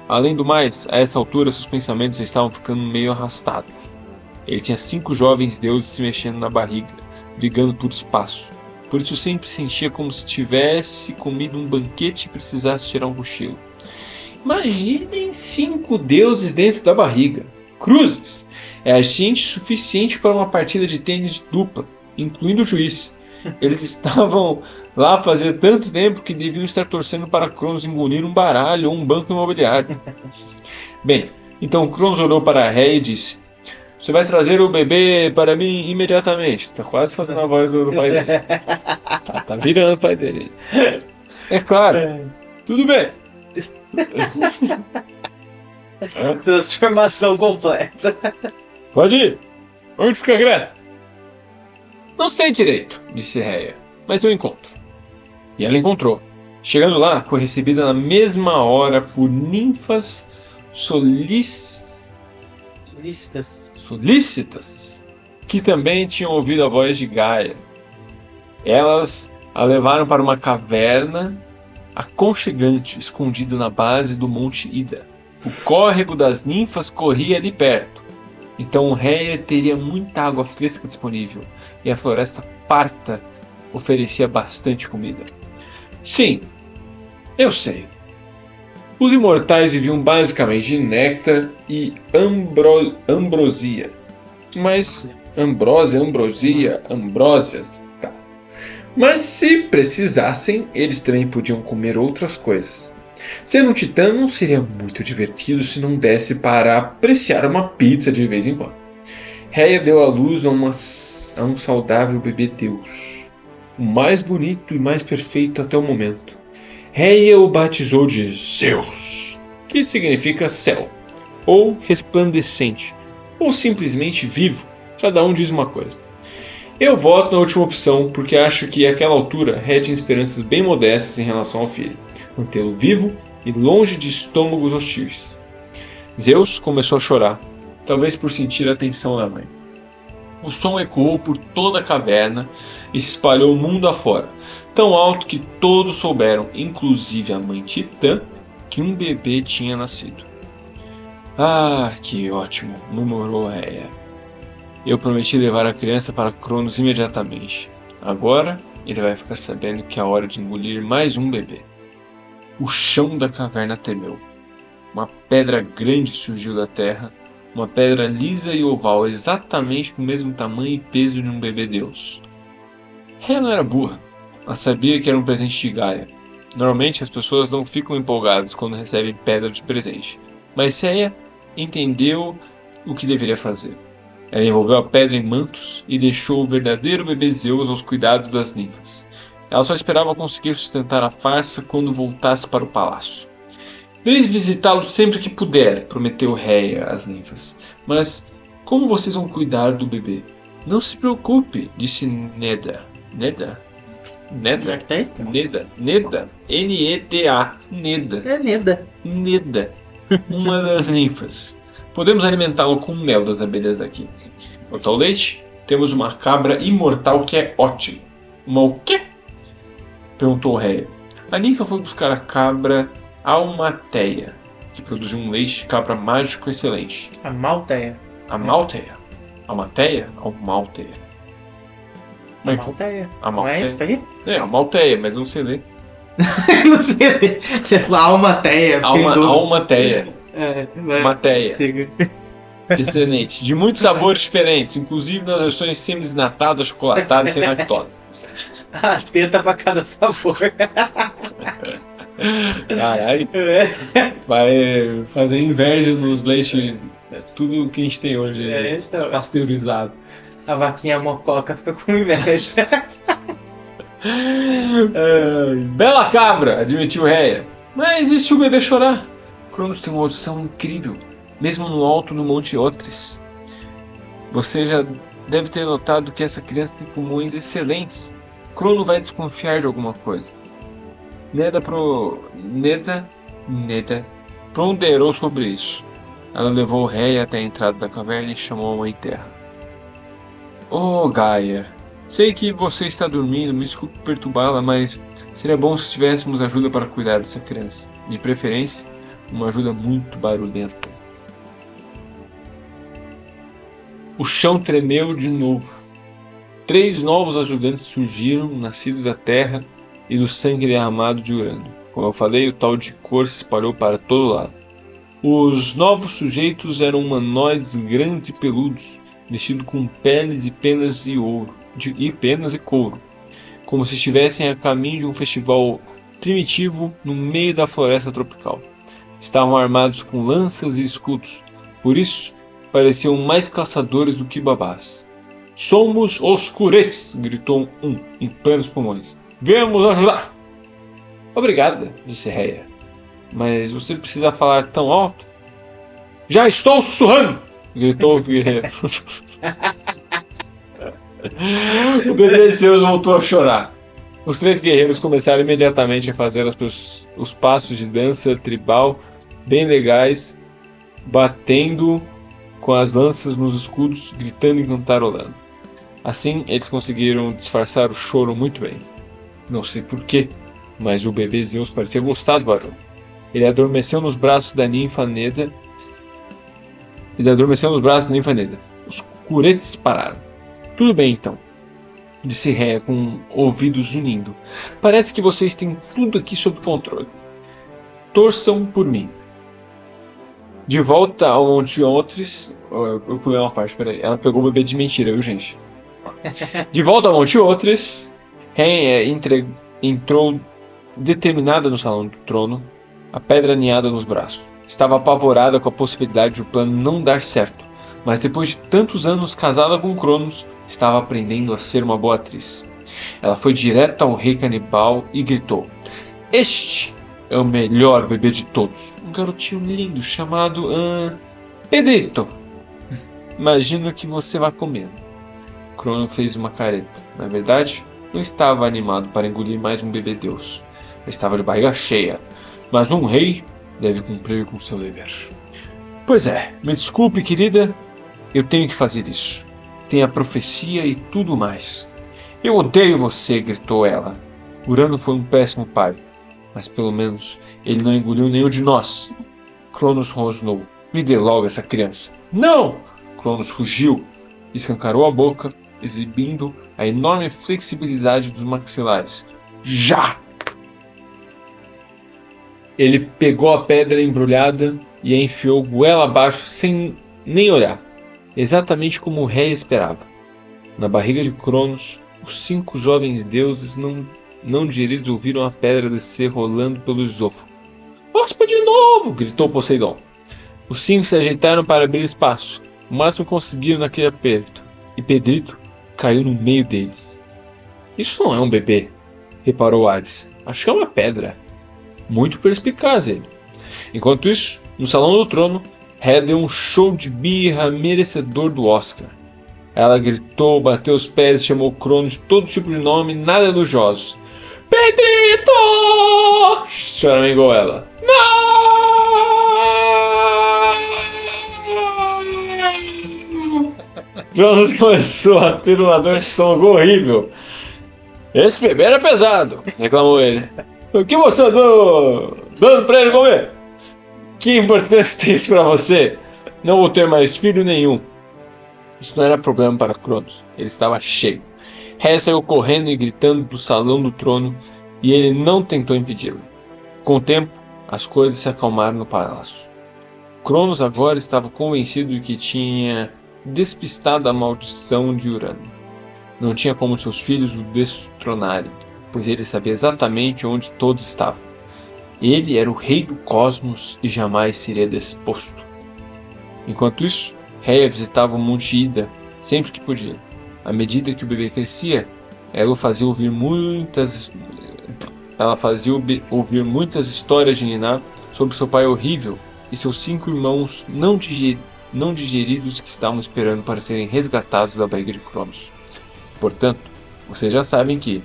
Além do mais, a essa altura seus pensamentos estavam ficando meio arrastados. Ele tinha 5 jovens deuses se mexendo na barriga, brigando por espaço. Por isso sempre sentia como se tivesse comido um banquete e precisasse tirar um cochilo. Imaginem 5 deuses dentro da barriga. Cruzes! É gente suficiente para uma partida de tênis dupla, incluindo o juiz. Eles estavam lá fazia tanto tempo que deviam estar torcendo para Cronos engolir um baralho ou um banco imobiliário. Bem, então Cronos olhou para Rhea e disse: Você vai trazer o bebê para mim imediatamente. Tá quase fazendo a voz do pai dele. Tá virando o pai dele. É claro. Tudo bem. Transformação completa. Pode ir. Onde fica a Greta? Não sei direito, disse Rhea, mas eu encontro. E ela encontrou. Chegando lá, foi recebida na mesma hora por ninfas solícitas, que também tinham ouvido a voz de Gaia. Elas a levaram para uma caverna aconchegante, escondida na base do Monte Ida. O córrego das ninfas corria ali perto. Então Rhea teria muita água fresca disponível, e a floresta farta oferecia bastante comida. Sim, eu sei. Os imortais viviam basicamente de néctar e ambrosia. Mas ambrósias, tá. Mas se precisassem, eles também podiam comer outras coisas. Ser um titã não seria muito divertido se não desse para apreciar uma pizza de vez em quando. Rhea deu à luz a um saudável bebê Deus, o mais bonito e mais perfeito até o momento. Rhea o batizou de Zeus, que significa céu, ou resplandecente, ou simplesmente vivo. Cada um diz uma coisa. Eu voto na última opção porque acho que àquela altura Rhea tinha esperanças bem modestas em relação ao filho, mantê-lo vivo e longe de estômagos hostis. Zeus começou a chorar, talvez por sentir a atenção da mãe. O som ecoou por toda a caverna e se espalhou mundo afora, tão alto que todos souberam, inclusive a mãe Titã, que um bebê tinha nascido. Ah, que ótimo, murmurou Rhea. Eu prometi levar a criança para Cronos imediatamente. Agora ele vai ficar sabendo que é hora de engolir mais um bebê. O chão da caverna tremeu. Uma pedra grande surgiu da terra, uma pedra lisa e oval, exatamente do mesmo tamanho e peso de um bebê deus. Rhea não era burra. Ela sabia que era um presente de Gaia. Normalmente as pessoas não ficam empolgadas quando recebem pedra de presente, mas Rhea entendeu o que deveria fazer. Ela envolveu a pedra em mantos e deixou o verdadeiro bebê Zeus aos cuidados das ninfas. Ela só esperava conseguir sustentar a farsa quando voltasse para o palácio. Irei visitá-lo sempre que puder, prometeu Rhea às ninfas. Mas como vocês vão cuidar do bebê? Não se preocupe, disse Neda. Neda? N-E-D-A. Neda. É Neda. Neda. Uma das ninfas. Podemos alimentá-lo com o mel das abelhas aqui. Quanto ao leite, temos uma cabra imortal que é ótima. Uma o quê? Perguntou Rhea. A ninfa foi buscar a cabra Almateia, que produziu um leite de cabra mágico excelente. Amalteia. Amalteia? Almateia? Almalteia. Amalteia. Não é isso aí? É, Almalteia, mas não sei ler. Não sei. Você falou Almateia. Almateia. Mateia. Siga. Excelente. De muitos sabores diferentes, inclusive nas versões semi-desnatadas, chocolatadas e sem lactose. Ah, tenta pra cada sabor. Caralho. Vai fazer inveja nos leites. Tudo que a gente tem hoje Então. pasteurizado. A vaquinha mococa fica com inveja. Bela cabra, admitiu Rhea. Mas e se o bebê chorar? Cronos tem uma audição incrível, mesmo no alto do Monte Otris. Você já deve ter notado que essa criança tem pulmões excelentes. Crono vai desconfiar de alguma coisa. Neda ponderou sobre isso. Ela levou Rhea até a entrada da caverna e chamou a Mãe Terra. Oh, Gaia, sei que você está dormindo, me desculpe perturbá-la, mas seria bom se tivéssemos ajuda para cuidar dessa criança. De preferência, uma ajuda muito barulhenta. O chão tremeu de novo. 3 novos ajudantes surgiram, nascidos da terra e do sangue derramado de Urano. Como eu falei, o tal de cor se espalhou para todo lado. Os novos sujeitos eram humanoides grandes e peludos, vestidos com peles e penas e couro, como se estivessem a caminho de um festival primitivo no meio da floresta tropical. Estavam armados com lanças e escudos, por isso pareciam mais caçadores do que babás. Somos os Curetes! Gritou um em plenos pulmões. Viemos ajudar! Obrigada, disse Rhea. Mas você precisa falar tão alto? Já estou sussurrando! Gritou o guerreiro. O bebê Zeus voltou a chorar. Os 3 guerreiros começaram imediatamente a fazer os passos de dança tribal bem legais, batendo com as lanças nos escudos, gritando e cantarolando. Assim, eles conseguiram disfarçar o choro muito bem. Não sei porquê, mas o bebê Zeus parecia gostar do barulho. Ele adormeceu nos braços da ninfa Neda. Os curetes pararam. Tudo bem então, disse Rhea com ouvidos unindo. Parece que vocês têm tudo aqui sob controle. Torçam por mim. De volta ao Monte Otris. Eu pulei uma parte, peraí. Ela pegou o bebê de mentira, viu, gente? De volta ao Monte Otris, Rhea entrou determinada no Salão do Trono, a pedra aninhada nos braços. Estava apavorada com a possibilidade de o plano não dar certo, mas depois de tantos anos casada com Cronos, estava aprendendo a ser uma boa atriz. Ela foi direto ao rei canibal e gritou: Este é o melhor bebê de todos. Um garotinho lindo chamado Pedrito. Imagino que você vai comer. Cronos fez uma careta. Na verdade, não estava animado para engolir mais um bebê deus. Ele estava de barriga cheia. Mas um rei deve cumprir com seu dever. Pois é, me desculpe, querida. Eu tenho que fazer isso. Tem a profecia e tudo mais. Eu odeio você, gritou ela. Urano foi um péssimo pai. Mas pelo menos ele não engoliu nenhum de nós. Cronos rosnou. Me dê logo essa criança. Não! Cronos rugiu. Escancarou a boca, exibindo a enorme flexibilidade dos maxilares. Já! Ele pegou a pedra embrulhada e a enfiou goela abaixo sem nem olhar. Exatamente como o rei esperava. Na barriga de Cronos, os 5 jovens deuses não digeridos ouviram a pedra descer rolando pelo esôfago. Ospa de novo! Gritou Poseidon. Os 5 se ajeitaram para abrir espaço, o máximo que conseguiram naquele aperto, e Pedrito caiu no meio deles. Isso não é um bebê, reparou Hades. Acho que é uma pedra. Muito perspicaz ele. Enquanto isso, no Salão do Trono, Rhea deu um show de birra merecedor do Oscar. Ela gritou, bateu os pés e chamou Cronos de todo tipo de nome nada elogiosos. Pedrito! Choramingou ela. Não! Cronos começou a ter uma dor de estômago horrível. Esse bebê era pesado, reclamou ele. O que você andou dando pra ele comer? Que importância tem isso pra você? Não vou ter mais filho nenhum. Isso não era problema para Cronos. Ele estava cheio. Rhea saiu correndo e gritando do Salão do Trono e ele não tentou impedi-lo. Com o tempo, as coisas se acalmaram no palácio. Cronos agora estava convencido de que tinha despistado a maldição de Urano. Não tinha como seus filhos o destronarem, pois ele sabia exatamente onde todos estavam. Ele era o rei do cosmos e jamais seria desposto. Enquanto isso, Rhea visitava o Monte Ida sempre que podia. À medida que o bebê crescia, ela fazia ouvir muitas histórias de Niná sobre seu pai horrível e seus 5 irmãos não digeridos que estavam esperando para serem resgatados da barriga de Cronos. Portanto, vocês já sabem que,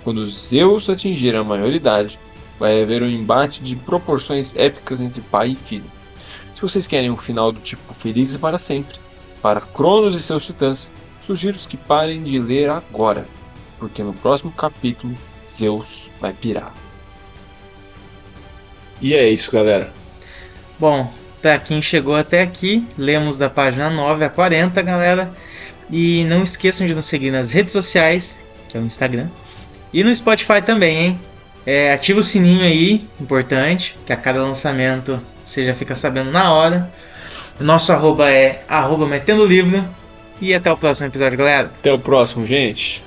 quando Zeus atingir a maioridade, vai haver um embate de proporções épicas entre pai e filho. Se vocês querem um final do tipo Felizes para Sempre, para Cronos e seus titãs, sugiro que parem de ler agora, porque no próximo capítulo, Zeus vai pirar. E é isso, galera. Bom, para quem chegou até aqui, lemos da página 9 a 40, galera. E não esqueçam de nos seguir nas redes sociais, que é o Instagram, e no Spotify também, hein? Ativa o sininho aí, importante, que a cada lançamento você já fica sabendo na hora. O nosso @metendolivro. E até o próximo episódio, galera. Até o próximo, gente.